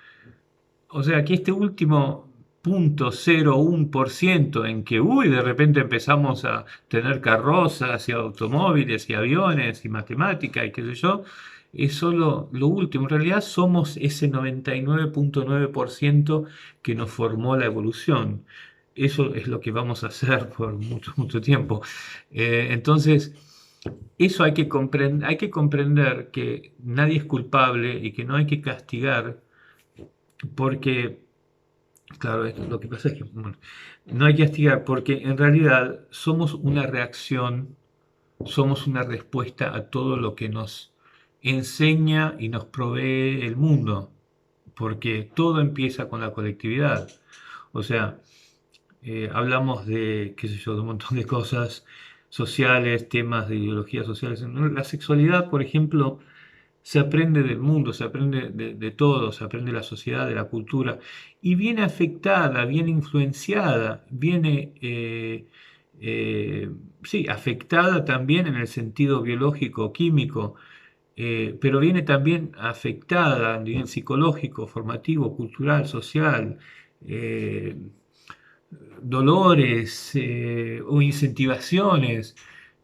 O sea, que este último 0,01% en que, uy, de repente empezamos a tener carrozas y automóviles y aviones y matemática y qué sé yo, es solo lo último. En realidad somos ese 99,9% que nos formó la evolución. Eso es lo que vamos a hacer por mucho, mucho tiempo. Entonces, eso hay que comprender que nadie es culpable y que no hay que castigar porque, claro, lo que pasa es que bueno, no hay que castigar porque en realidad somos una reacción, somos una respuesta a todo lo que nos enseña y nos provee el mundo, porque todo empieza con la colectividad. O sea, hablamos de, qué sé yo, de un montón de cosas sociales, temas de ideologías sociales. La sexualidad, por ejemplo, se aprende del mundo, se aprende de todo, se aprende de la sociedad, de la cultura, y viene afectada, viene influenciada, viene, sí, afectada también en el sentido biológico, químico, pero viene también afectada a nivel psicológico, formativo, cultural, social, eh, dolores o incentivaciones,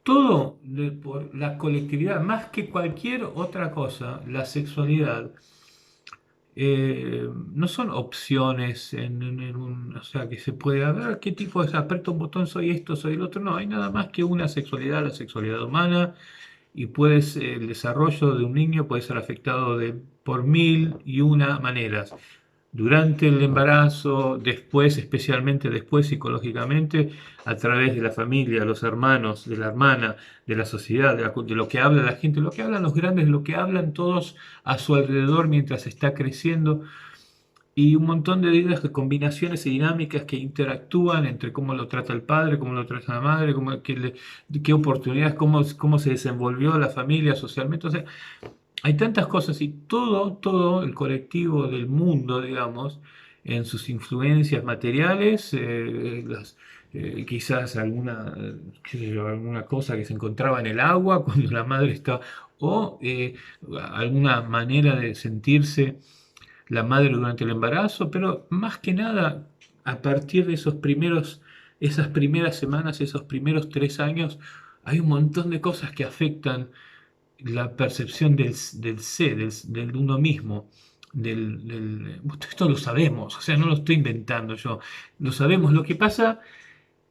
todo por la colectividad, más que cualquier otra cosa, la sexualidad no son opciones o sea, que se puede ver qué tipo de, aprieto un botón, soy esto, soy el otro, no, hay nada más que una sexualidad, la sexualidad humana, y el desarrollo de un niño puede ser afectado por mil y una maneras durante el embarazo, después, especialmente después psicológicamente, a través de la familia, los hermanos, de la hermana, de la sociedad, de lo que habla la gente, lo que hablan los grandes, lo que hablan todos a su alrededor mientras está creciendo, y un montón de ideas, de combinaciones y dinámicas que interactúan entre cómo lo trata el padre, cómo lo trata la madre, qué oportunidades, cómo se desenvolvió la familia socialmente. O sea, hay tantas cosas y todo el colectivo del mundo, digamos, en sus influencias materiales, quizás qué sé yo, alguna cosa que se encontraba en el agua cuando la madre estaba, o alguna manera de sentirse la madre durante el embarazo, pero más que nada a partir de esas primeras semanas, esos primeros 3 años, hay un montón de cosas que afectan la percepción del sé, del uno mismo, esto lo sabemos, o sea, no lo estoy inventando yo, lo sabemos. Lo que pasa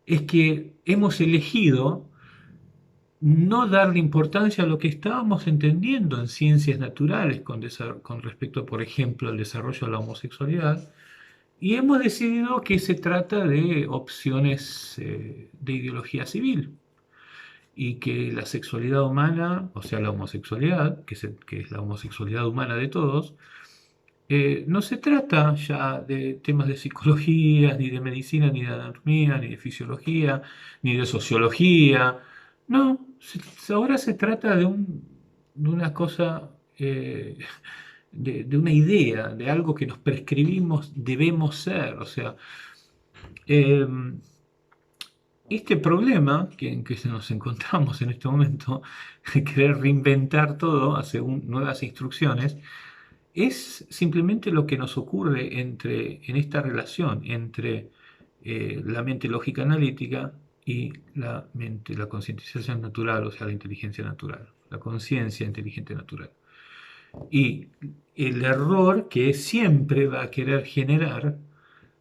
es que hemos elegido no darle importancia a lo que estábamos entendiendo en ciencias naturales con respecto, por ejemplo, al desarrollo de la homosexualidad, y hemos decidido que se trata de opciones de ideología civil y que la sexualidad humana, o sea, la homosexualidad, que es la homosexualidad humana de todos, no se trata ya de temas de psicología, ni de medicina, ni de anatomía, ni de fisiología, ni de sociología. No, ahora se trata de una cosa, de una idea, de algo que nos prescribimos debemos ser. O sea, eh, este problema en que nos encontramos en este momento, querer reinventar todo según nuevas instrucciones, es simplemente lo que nos ocurre en esta relación entre la mente lógica analítica y la concientización natural, o sea, la inteligencia natural, la conciencia inteligente natural. Y el error que siempre va a querer generar,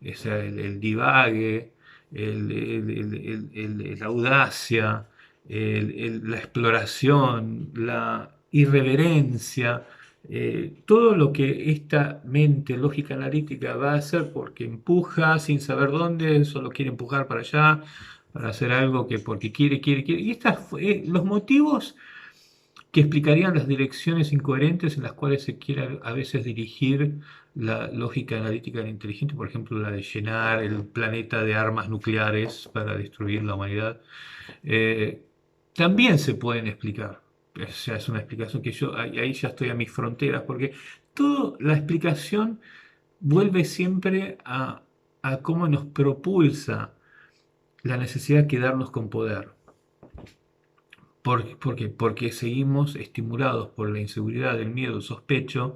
o sea, el divague, la audacia, la exploración, la irreverencia, todo lo que esta mente lógica analítica va a hacer porque empuja sin saber dónde, solo quiere empujar para allá, para hacer algo que porque quiere. Y los motivos que explicarían las direcciones incoherentes en las cuales se quiere a veces dirigir la lógica analítica del inteligente, por ejemplo, la de llenar el planeta de armas nucleares para destruir la humanidad. eh, También se pueden explicar. O sea, es una explicación que yo ahí ya estoy a mis fronteras, porque toda la explicación vuelve siempre a cómo nos propulsa la necesidad de quedarnos con poder. ¿Por qué? Porque seguimos estimulados por la inseguridad, el miedo, el sospecho,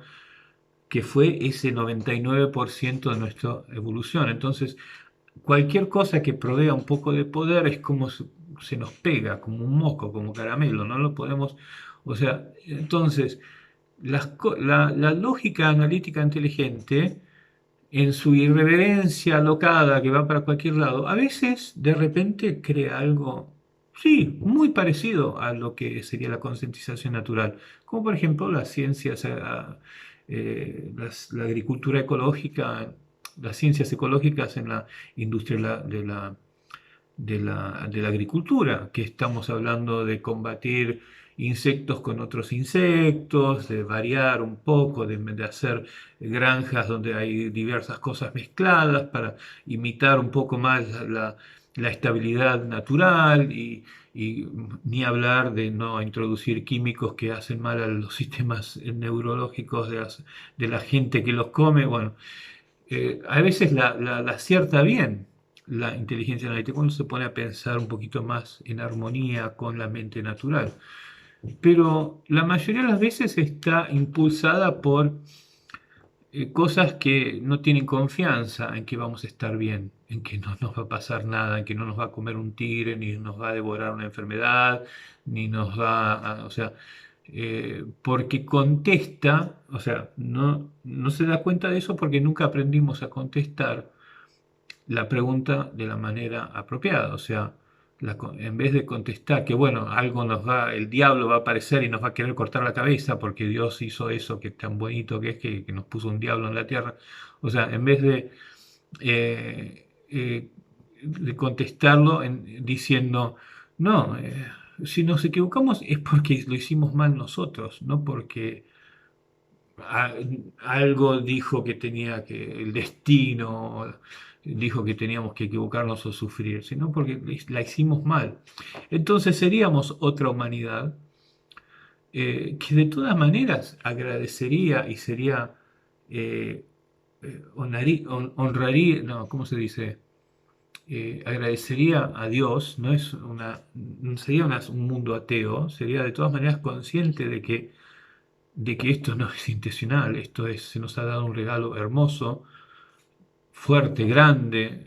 que fue ese 99% de nuestra evolución. Entonces, cualquier cosa que provea un poco de poder es como se nos pega, como un moco, como caramelo, no lo podemos, o sea, entonces, la lógica analítica inteligente, en su irreverencia alocada que va para cualquier lado, a veces de repente crea algo, sí, muy parecido a lo que sería la concientización natural, como por ejemplo las ciencias, la agricultura ecológica, las ciencias ecológicas en la industria de la agricultura, que estamos hablando de combatir insectos con otros insectos, de variar un poco, de hacer granjas donde hay diversas cosas mezcladas para imitar un poco más la estabilidad natural y ni hablar de no introducir químicos que hacen mal a los sistemas neurológicos de la gente que los come. Bueno, a veces la acierta bien la inteligencia analítica cuando se pone a pensar un poquito más en armonía con la mente natural. Pero la mayoría de las veces está impulsada por cosas que no tienen confianza en que vamos a estar bien, en que no nos va a pasar nada, en que no nos va a comer un tigre, ni nos va a devorar una enfermedad, ni nos va o sea, porque contesta, o sea, no se da cuenta de eso porque nunca aprendimos a contestar la pregunta de la manera apropiada. O sea, en vez de contestar que, bueno, algo el diablo va a aparecer y nos va a querer cortar la cabeza porque Dios hizo eso que es tan bonito que es que nos puso un diablo en la tierra. O sea, en vez de contestarlo diciendo, no, si nos equivocamos es porque lo hicimos mal nosotros, no porque a- algo dijo que tenía que, el destino dijo que teníamos que equivocarnos o sufrir, sino porque la hicimos mal. Entonces seríamos otra humanidad que de todas maneras agradecería y sería, eh, honraría, no, ¿cómo se dice? Agradecería a Dios, no sería un mundo ateo, sería de todas maneras consciente de que esto no es intencional, se nos ha dado un regalo hermoso, fuerte, grande,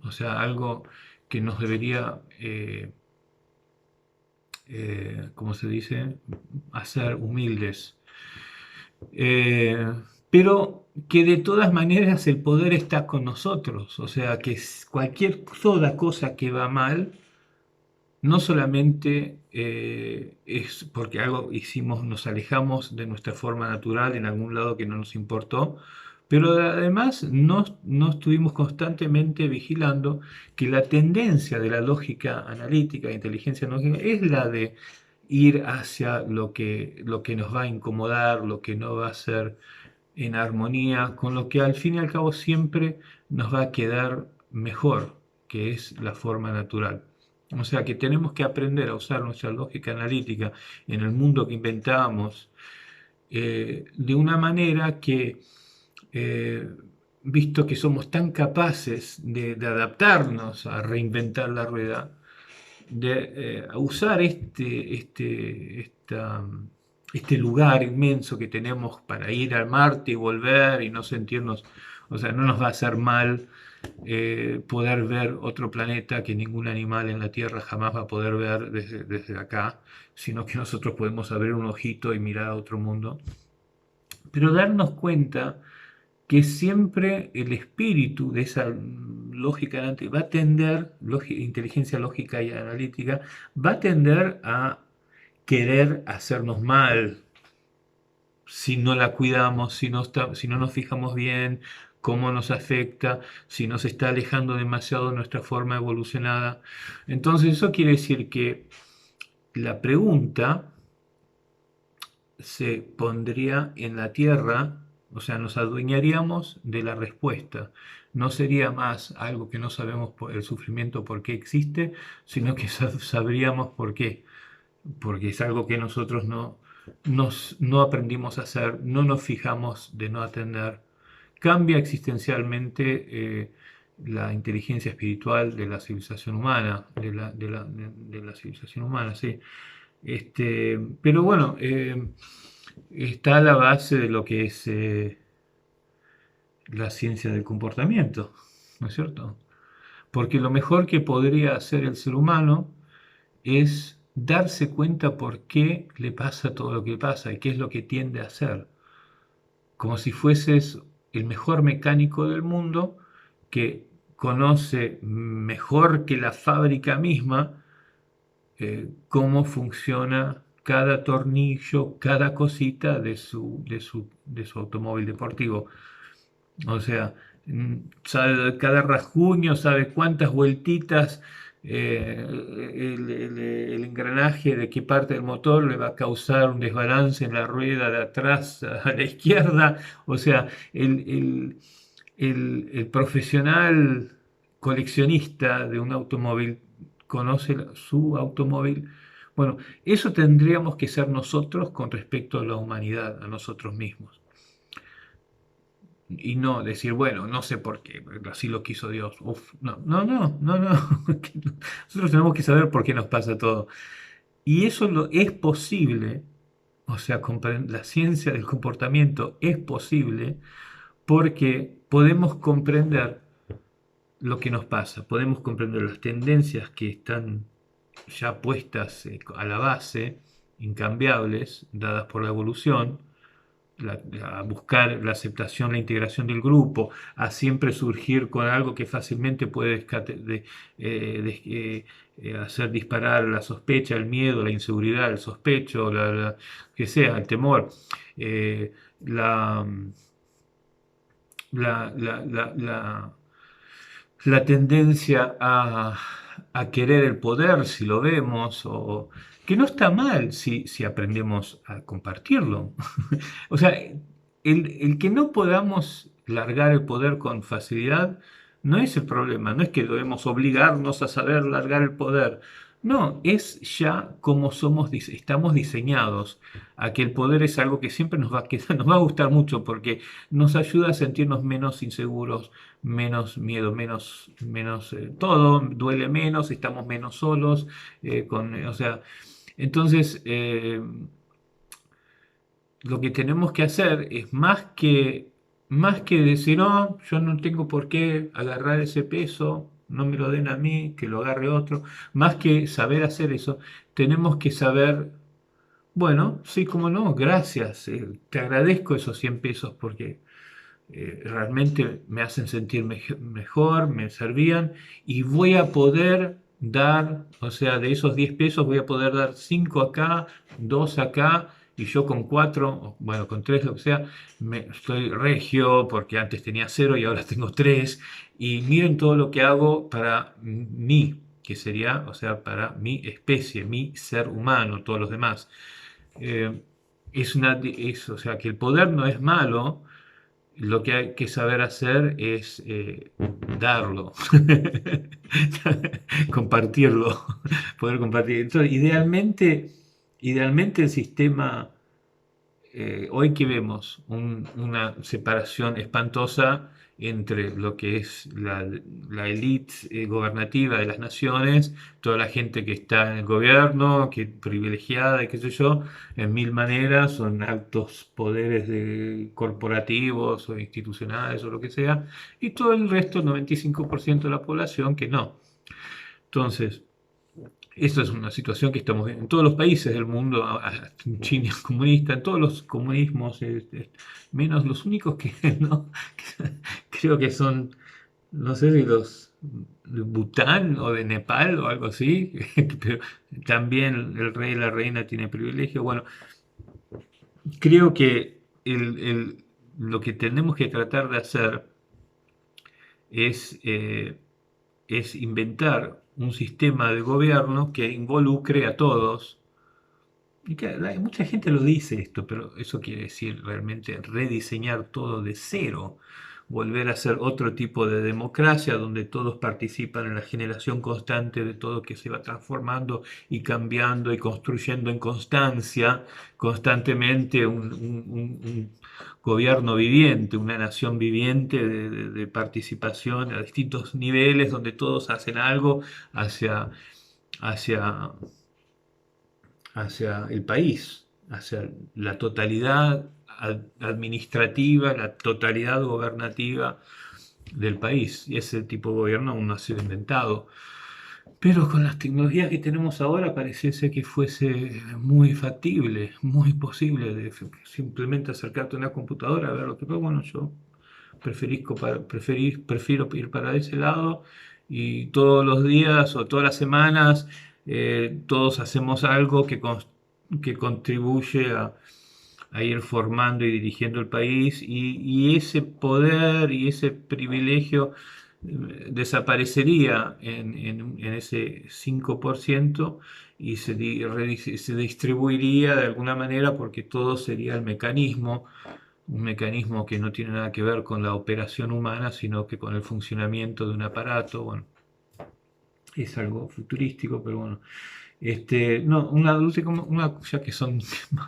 o sea, algo que nos debería, ¿cómo se dice?, hacer humildes. Eh, pero que de todas maneras el poder está con nosotros, o sea, que toda cosa que va mal, no solamente es porque algo hicimos, nos alejamos de nuestra forma natural en algún lado que no nos importó, pero además no estuvimos constantemente vigilando que la tendencia de la lógica analítica, inteligencia lógica, es la de ir hacia lo que nos va a incomodar, lo que no va a ser en armonía, con lo que al fin y al cabo siempre nos va a quedar mejor, que es la forma natural. O sea que tenemos que aprender a usar nuestra lógica analítica en el mundo que inventamos de una manera que, eh, visto que somos tan capaces de adaptarnos a reinventar la rueda, de usar este lugar inmenso que tenemos para ir al Marte y volver y no sentirnos, o sea, no nos va a hacer mal poder ver otro planeta que ningún animal en la Tierra jamás va a poder ver desde acá, sino que nosotros podemos abrir un ojito y mirar a otro mundo. Pero darnos cuenta que siempre el espíritu de esa lógica va a tender, inteligencia lógica y analítica, va a tender a querer hacernos mal si no la cuidamos, si no nos fijamos bien cómo nos afecta, si nos está alejando demasiado de nuestra forma evolucionada. Entonces eso quiere decir que la pregunta se pondría en la tierra, o sea, nos adueñaríamos de la respuesta. No sería más algo que no sabemos por el sufrimiento por qué existe, sino que sabríamos por qué. Porque es algo que nosotros no aprendimos a hacer, no nos fijamos de no atender. Cambia existencialmente la inteligencia espiritual de la civilización humana, de la civilización humana, sí. Pero bueno, está a la base de lo que es la ciencia del comportamiento, ¿no es cierto? Porque lo mejor que podría hacer el ser humano es darse cuenta por qué le pasa todo lo que pasa y qué es lo que tiende a hacer. Como si fueses el mejor mecánico del mundo que conoce mejor que la fábrica misma cómo funciona cada tornillo, cada cosita de su automóvil deportivo. O sea, sabe cada rasguño, sabe cuántas vueltitas el engranaje de qué parte del motor le va a causar un desbalance en la rueda de atrás a la izquierda. O sea, el profesional coleccionista de un automóvil conoce su automóvil. Bueno, eso tendríamos que ser nosotros con respecto a la humanidad, a nosotros mismos. Y no decir, bueno, no sé por qué, así lo quiso Dios. Uf, no, no, no, no, no. Nosotros tenemos que saber por qué nos pasa todo. Y eso es posible, o sea, la ciencia del comportamiento es posible porque podemos comprender lo que nos pasa, podemos comprender las tendencias que están ya puestas a la base, incambiables, dadas por la evolución, a buscar la aceptación, la integración del grupo, a siempre surgir con algo que fácilmente puede hacer disparar la sospecha, el miedo, la inseguridad, el sospecho, que sea, el temor, eh, la, la, la, la, la- la tendencia a querer el poder, si lo vemos, o que no está mal si aprendemos a compartirlo. O sea, el que no podamos largar el poder con facilidad no es el problema, no es que debemos obligarnos a saber largar el poder. No, es ya como estamos diseñados a que el poder es algo que siempre nos va a quedar, nos va a gustar mucho porque nos ayuda a sentirnos menos inseguros, menos miedo, menos todo, duele menos, estamos menos solos, o sea, entonces lo que tenemos que hacer es más que decir, no, yo no tengo por qué agarrar ese peso, no me lo den a mí, que lo agarre otro, más que saber hacer eso, tenemos que saber, bueno, sí, cómo no, gracias, te agradezco esos 100 pesos porque realmente me hacen sentir mejor, me servían y voy a poder dar, o sea, de esos 10 pesos voy a poder dar 5 acá, 2 acá y yo con 4, bueno, con 3, lo que sea, estoy regio porque antes tenía 0 y ahora tengo 3 y miren todo lo que hago para mí, que sería, o sea, para mi especie, mi ser humano, todos los demás. Eh, o sea, que el poder no es malo, lo que hay que saber hacer es darlo, compartirlo, poder compartir. Entonces, idealmente el sistema, hoy que vemos una separación espantosa entre lo que es la élite gobernativa de las naciones, toda la gente que está en el gobierno, que privilegiada y qué sé yo, en mil maneras, son altos poderes corporativos o institucionales o lo que sea, y todo el resto, el 95% de la población, que no. Entonces, esto es una situación que estamos viendo en todos los países del mundo, en China es comunista, en todos los comunismos, menos los únicos que no, creo que son, no sé si los de Bután o de Nepal o algo así, pero también el rey y la reina tienen privilegio. Bueno, creo que lo que tenemos que tratar de hacer es es inventar un sistema de gobierno que involucre a todos, Y mucha gente lo dice esto, pero eso quiere decir realmente rediseñar todo de cero, volver a hacer otro tipo de democracia donde todos participan en la generación constante de todo que se va transformando y cambiando y construyendo en constancia, constantemente un gobierno viviente, una nación viviente de participación a distintos niveles donde todos hacen algo hacia, hacia hacia el país, hacia la totalidad administrativa, la totalidad gobernativa del país. Y ese tipo de gobierno aún no ha sido inventado. Pero con las tecnologías que tenemos ahora pareciese que fuese muy factible, muy posible de simplemente acercarte a una computadora a ver lo que pasa. Bueno, yo prefiero ir para ese lado y todos los días o todas las semanas todos hacemos algo que contribuye a ir formando y dirigiendo el país y ese poder y ese privilegio desaparecería en ese 5% y se distribuiría de alguna manera porque todo sería el mecanismo, un mecanismo que no tiene nada que ver con la operación humana, sino que con el funcionamiento de un aparato. Bueno, es algo futurístico, pero bueno. No, ya que son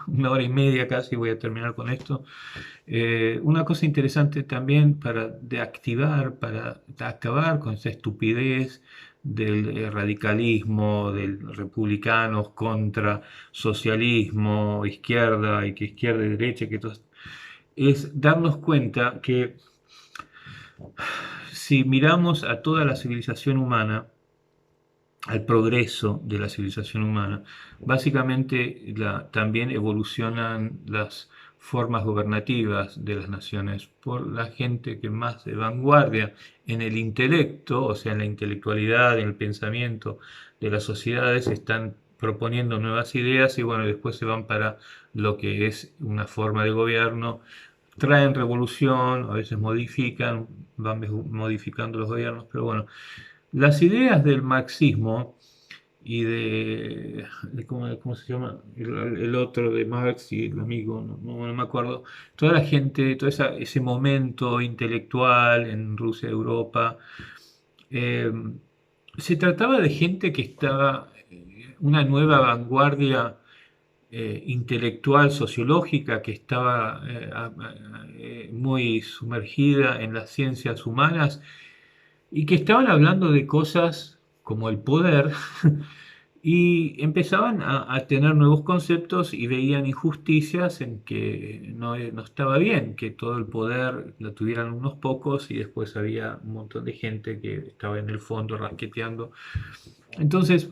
una hora y media casi, voy a terminar con esto. Una cosa interesante también para acabar con esa estupidez del radicalismo, del republicanos contra socialismo, izquierda y que izquierda y derecha, es darnos cuenta que si miramos a toda la civilización humana, al progreso de la civilización humana, básicamente también evolucionan las formas gobernativas de las naciones por la gente que más de vanguardia en el intelecto, o sea, en la intelectualidad, en el pensamiento de las sociedades, están proponiendo nuevas ideas y bueno, después se van para lo que es una forma de gobierno, traen revolución, a veces van modificando los gobiernos, pero bueno, las ideas del marxismo y ¿cómo se llama? El otro de Marx y el amigo, no me acuerdo. Toda la gente, ese momento intelectual en Rusia, Europa, eh, se trataba de gente que estaba, una nueva vanguardia intelectual, sociológica, que estaba muy sumergida en las ciencias humanas y que estaban hablando de cosas como el poder y empezaban a tener nuevos conceptos y veían injusticias en que no estaba bien que todo el poder lo tuvieran unos pocos y después había un montón de gente que estaba en el fondo rasqueteando. Entonces,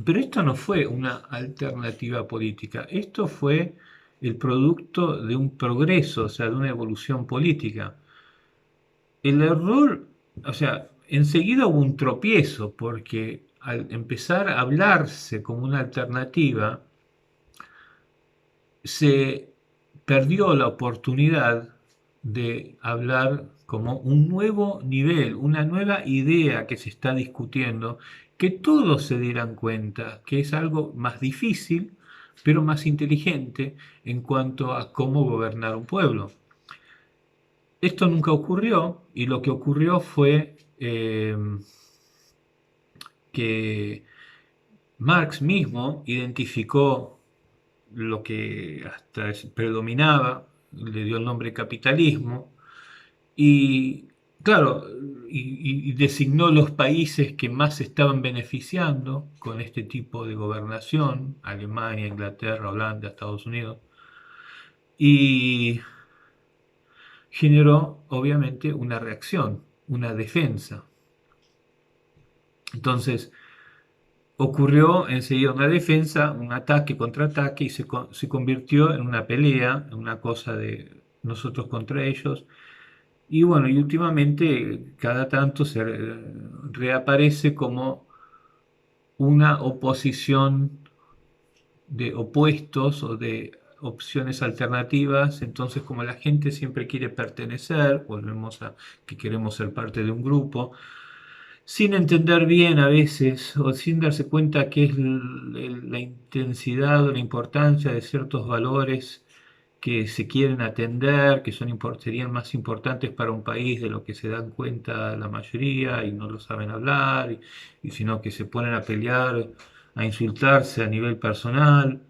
pero esto no fue una alternativa política, esto fue el producto de un progreso, o sea, de una evolución política. El error, o sea, enseguida hubo un tropiezo porque al empezar a hablarse como una alternativa, se perdió la oportunidad de hablar como un nuevo nivel, una nueva idea que se está discutiendo, que todos se dieran cuenta que es algo más difícil, pero más inteligente en cuanto a cómo gobernar un pueblo. Esto nunca ocurrió y lo que ocurrió fue que Marx mismo identificó lo que hasta predominaba, le dio el nombre capitalismo y claro, y designó los países que más se estaban beneficiando con este tipo de gobernación, Alemania, Inglaterra, Holanda, Estados Unidos, y generó obviamente una reacción, una defensa. Entonces, ocurrió enseguida una defensa, un ataque, contraataque y se convirtió en una pelea, en una cosa de nosotros contra ellos. Y bueno, y últimamente cada tanto se reaparece como una oposición de opuestos o de opciones alternativas. Entonces, como la gente siempre quiere pertenecer, volvemos a que queremos ser parte de un grupo, sin entender bien a veces o sin darse cuenta qué es la intensidad o la importancia de ciertos valores que se quieren atender, que serían más importantes para un país de lo que se dan cuenta la mayoría y no lo saben hablar, y sino que se ponen a pelear, a insultarse a nivel personal.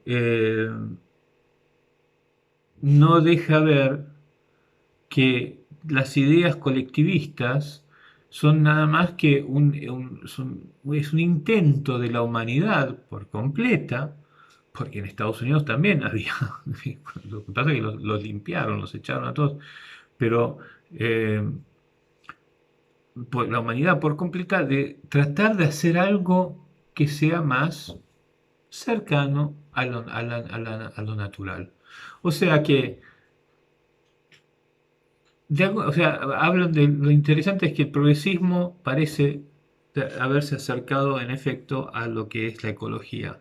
Eh, no deja ver que las ideas colectivistas son nada más que es un intento de la humanidad por completa, porque en Estados Unidos también había, lo que pasa es que los limpiaron, los echaron a todos, pero eh, por la humanidad por completa de tratar de hacer algo que sea más cercano a lo natural. O sea que o sea, hablan de lo interesante es que el progresismo parece haberse acercado en efecto a lo que es la ecología.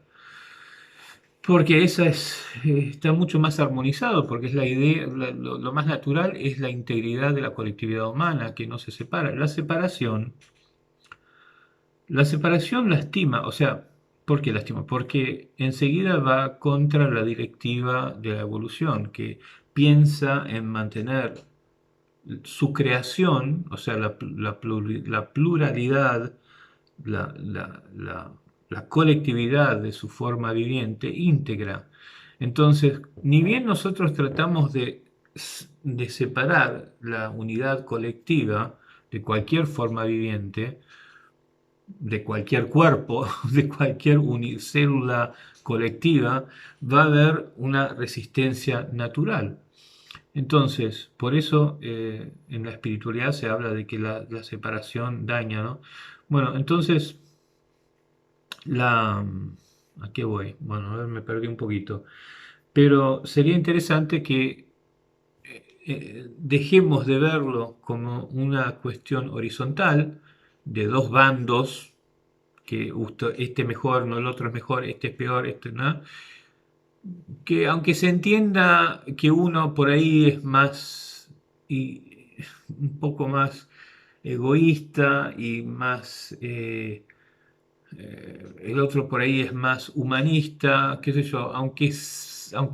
Porque está mucho más armonizado, porque es la idea, lo más natural es la integridad de la colectividad humana, que no se separa. La separación lastima, o sea, ¿por qué lastima? Porque enseguida va contra la directiva de la evolución, que piensa en mantener su creación, o sea, la pluralidad, la, la- la- la colectividad de su forma viviente íntegra. Entonces, ni bien nosotros tratamos de separar la unidad colectiva de cualquier forma viviente, de cualquier cuerpo, de cualquier célula colectiva, va a haber una resistencia natural. Entonces, por eso en la espiritualidad se habla de que la separación daña, ¿no? Bueno, entonces, la, ¿a qué voy? Bueno, a ver, me perdí un poquito. Pero sería interesante que dejemos de verlo como una cuestión horizontal de dos bandos, que este mejor, no el otro es mejor, este es peor, este no, que aunque se entienda que uno por ahí es más y un poco más egoísta y más el otro por ahí es más humanista, qué sé yo, aunque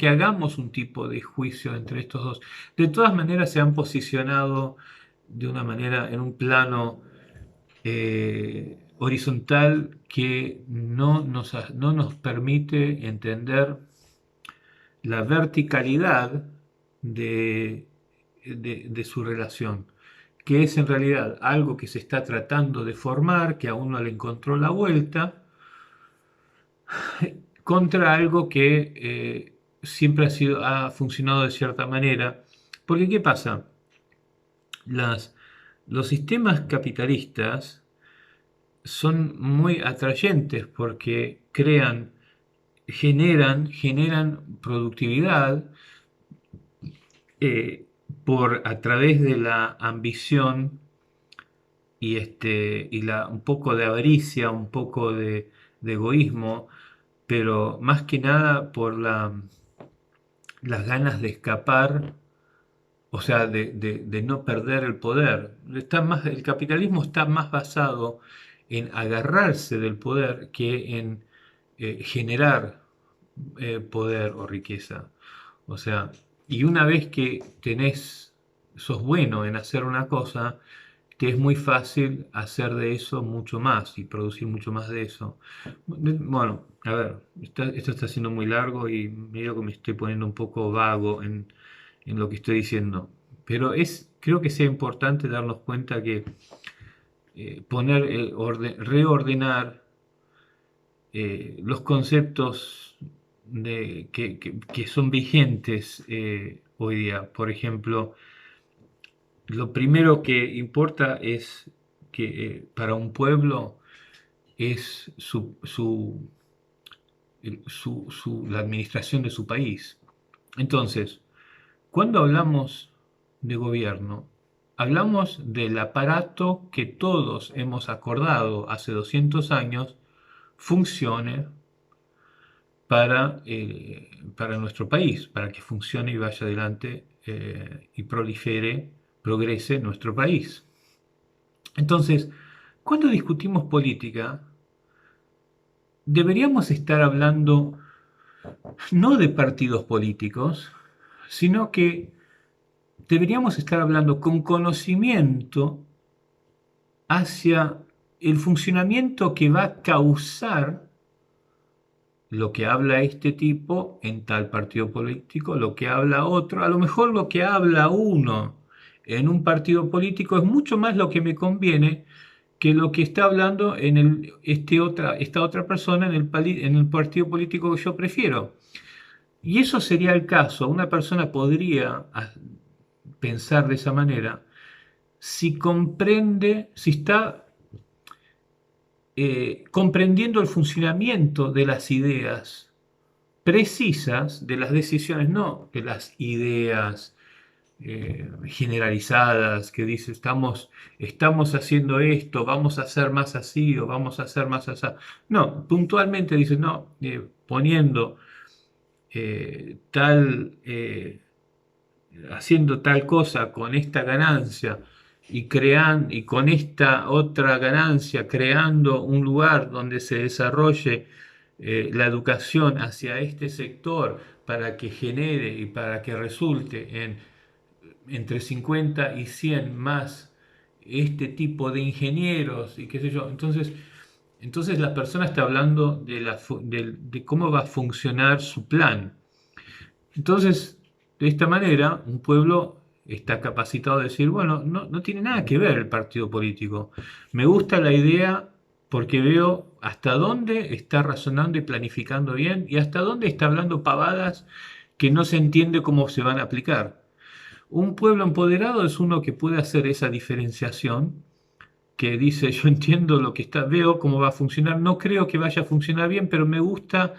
hagamos un tipo de juicio entre estos dos, de todas maneras se han posicionado de una manera en un plano horizontal que no nos permite entender la verticalidad de su relación, que es en realidad algo que se está tratando de formar, que aún no le encontró la vuelta, contra algo que siempre ha funcionado de cierta manera. Porque, ¿qué pasa? Las, los sistemas capitalistas son muy atrayentes porque generan productividad, eh, a través de la ambición y un poco de avaricia, un poco de egoísmo, pero más que nada por las ganas de escapar, o sea, de no perder el poder. El capitalismo está más basado en agarrarse del poder que en generar poder o riqueza. O sea, y una vez que sos bueno en hacer una cosa, te es muy fácil hacer de eso mucho más y producir mucho más de eso. Bueno, a ver, esto está siendo muy largo y medio que me estoy poniendo un poco vago en lo que estoy diciendo. Pero creo que sea importante darnos cuenta que reordenar los conceptos que son vigentes hoy día. Por ejemplo, lo primero que importa es que para un pueblo es la administración de su país. Entonces, cuando hablamos de gobierno, hablamos del aparato que todos hemos acordado hace 200 años funcione para nuestro país, para que funcione y vaya adelante y progrese nuestro país. Entonces, cuando discutimos política, deberíamos estar hablando no de partidos políticos, sino que deberíamos estar hablando con conocimiento hacia el funcionamiento que va a causar lo que habla este tipo en tal partido político, lo que habla otro, a lo mejor lo que habla uno en un partido político es mucho más lo que me conviene que lo que está hablando en esta otra persona en el partido político que yo prefiero. Y eso sería el caso. Una persona podría pensar de esa manera si comprende, si está comprendiendo el funcionamiento de las ideas precisas, de las decisiones, no de las ideas generalizadas que dice estamos haciendo esto, vamos a hacer más así o vamos a hacer más así. No, puntualmente dice, no, poniendo haciendo tal cosa con esta ganancia y con esta otra ganancia creando un lugar donde se desarrolle la educación hacia este sector para que genere y para que resulte en entre 50 y 100 más este tipo de ingenieros y qué sé yo. Entonces la persona está hablando de cómo va a funcionar su plan. Entonces, de esta manera, un pueblo está capacitado a decir, bueno, no tiene nada que ver el partido político. Me gusta la idea porque veo hasta dónde está razonando y planificando bien y hasta dónde está hablando pavadas que no se entiende cómo se van a aplicar. Un pueblo empoderado es uno que puede hacer esa diferenciación, que dice, yo entiendo lo que está, veo cómo va a funcionar, no creo que vaya a funcionar bien, pero me gusta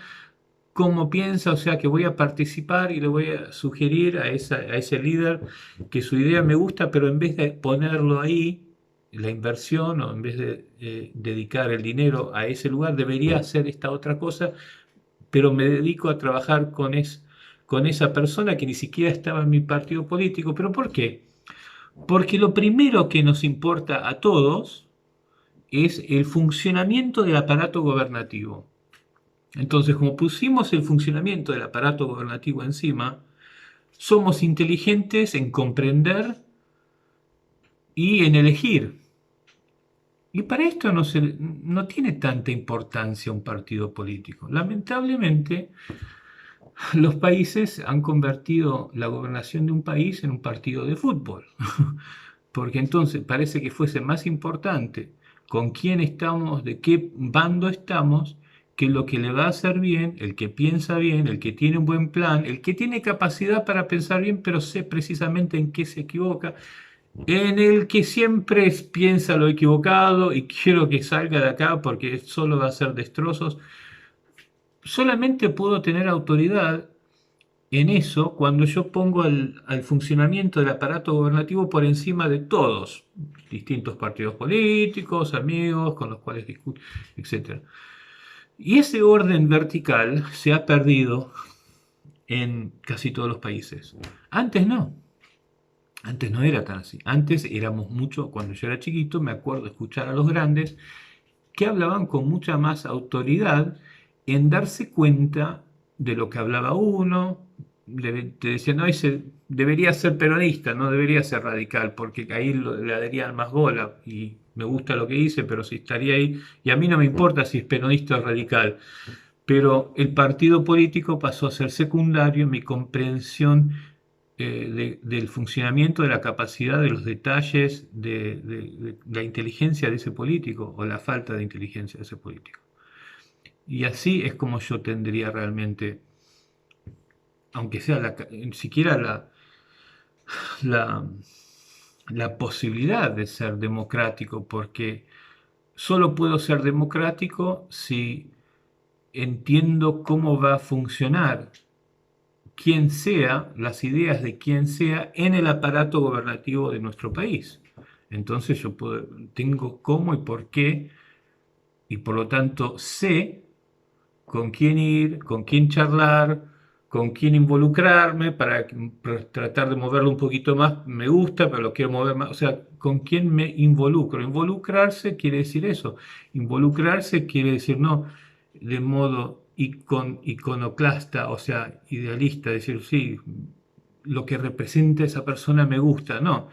cómo piensa, o sea que voy a participar y le voy a sugerir a ese líder que su idea me gusta, pero en vez de ponerlo ahí, la inversión, o en vez de dedicar el dinero a ese lugar, debería hacer esta otra cosa, pero me dedico a trabajar con esa persona que ni siquiera estaba en mi partido político. ¿Pero por qué? Porque lo primero que nos importa a todos es el funcionamiento del aparato gobernativo. Entonces, como pusimos el funcionamiento del aparato gobernativo encima, somos inteligentes en comprender y en elegir. Y para esto no tiene tanta importancia un partido político. Lamentablemente, los países han convertido la gobernación de un país en un partido de fútbol, porque entonces parece que fuese más importante con quién estamos, de qué bando estamos, que lo que le va a hacer bien, el que piensa bien, el que tiene un buen plan, el que tiene capacidad para pensar bien, pero sé precisamente en qué se equivoca, en el que siempre piensa lo equivocado y quiero que salga de acá porque solo va a hacer destrozos. Solamente puedo tener autoridad en eso cuando yo pongo al funcionamiento del aparato gubernativo por encima de todos, distintos partidos políticos, amigos con los cuales discuto, etc. Y ese orden vertical se ha perdido en casi todos los países. Antes no, antes no era tan así. Antes éramos mucho, cuando yo era chiquito, me acuerdo escuchar a los grandes que hablaban con mucha más autoridad en darse cuenta de lo que hablaba uno. Te decían, no, ese debería ser peronista, no debería ser radical, porque ahí le darían más bola y me gusta lo que dice, pero si estaría ahí, y a mí no me importa si es peronista o radical, pero el partido político pasó a ser secundario en mi comprensión del funcionamiento, de la capacidad, de los detalles, de la inteligencia de ese político o la falta de inteligencia de ese político. Y así es como yo tendría realmente, aunque sea siquiera la, la posibilidad de ser democrático, porque solo puedo ser democrático si entiendo cómo va a funcionar quien sea, las ideas de quien sea en el aparato gobernativo de nuestro país. Entonces tengo cómo y por qué, y por lo tanto sé con quién ir, con quién charlar, con quién involucrarme para tratar de moverlo un poquito más, me gusta, pero lo quiero mover más, o sea, con quién me involucro. Involucrarse quiere decir eso, involucrarse quiere decir no de modo iconoclasta, o sea, idealista, decir, sí, lo que representa esa persona me gusta, no.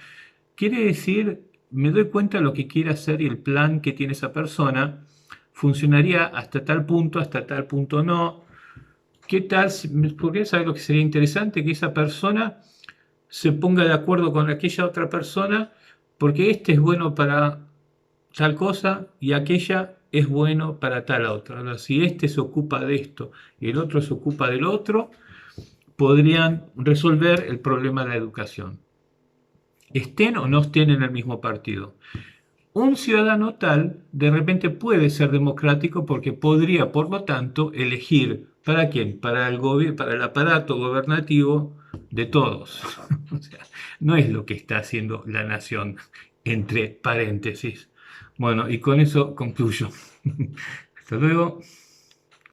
Quiere decir, me doy cuenta de lo que quiere hacer y el plan que tiene esa persona funcionaría hasta tal punto no. ¿Qué tal? Porque sabes lo que sería interesante que esa persona se ponga de acuerdo con aquella otra persona, porque este es bueno para tal cosa y aquella es bueno para tal otra. Ahora, si este se ocupa de esto y el otro se ocupa del otro, podrían resolver el problema de la educación. Estén o no estén en el mismo partido. Un ciudadano tal de repente puede ser democrático porque podría, por lo tanto, elegir ¿para quién? Para el para el aparato gobernativo de todos. O sea, no es lo que está haciendo la nación, entre paréntesis. Bueno, y con eso concluyo. Hasta luego.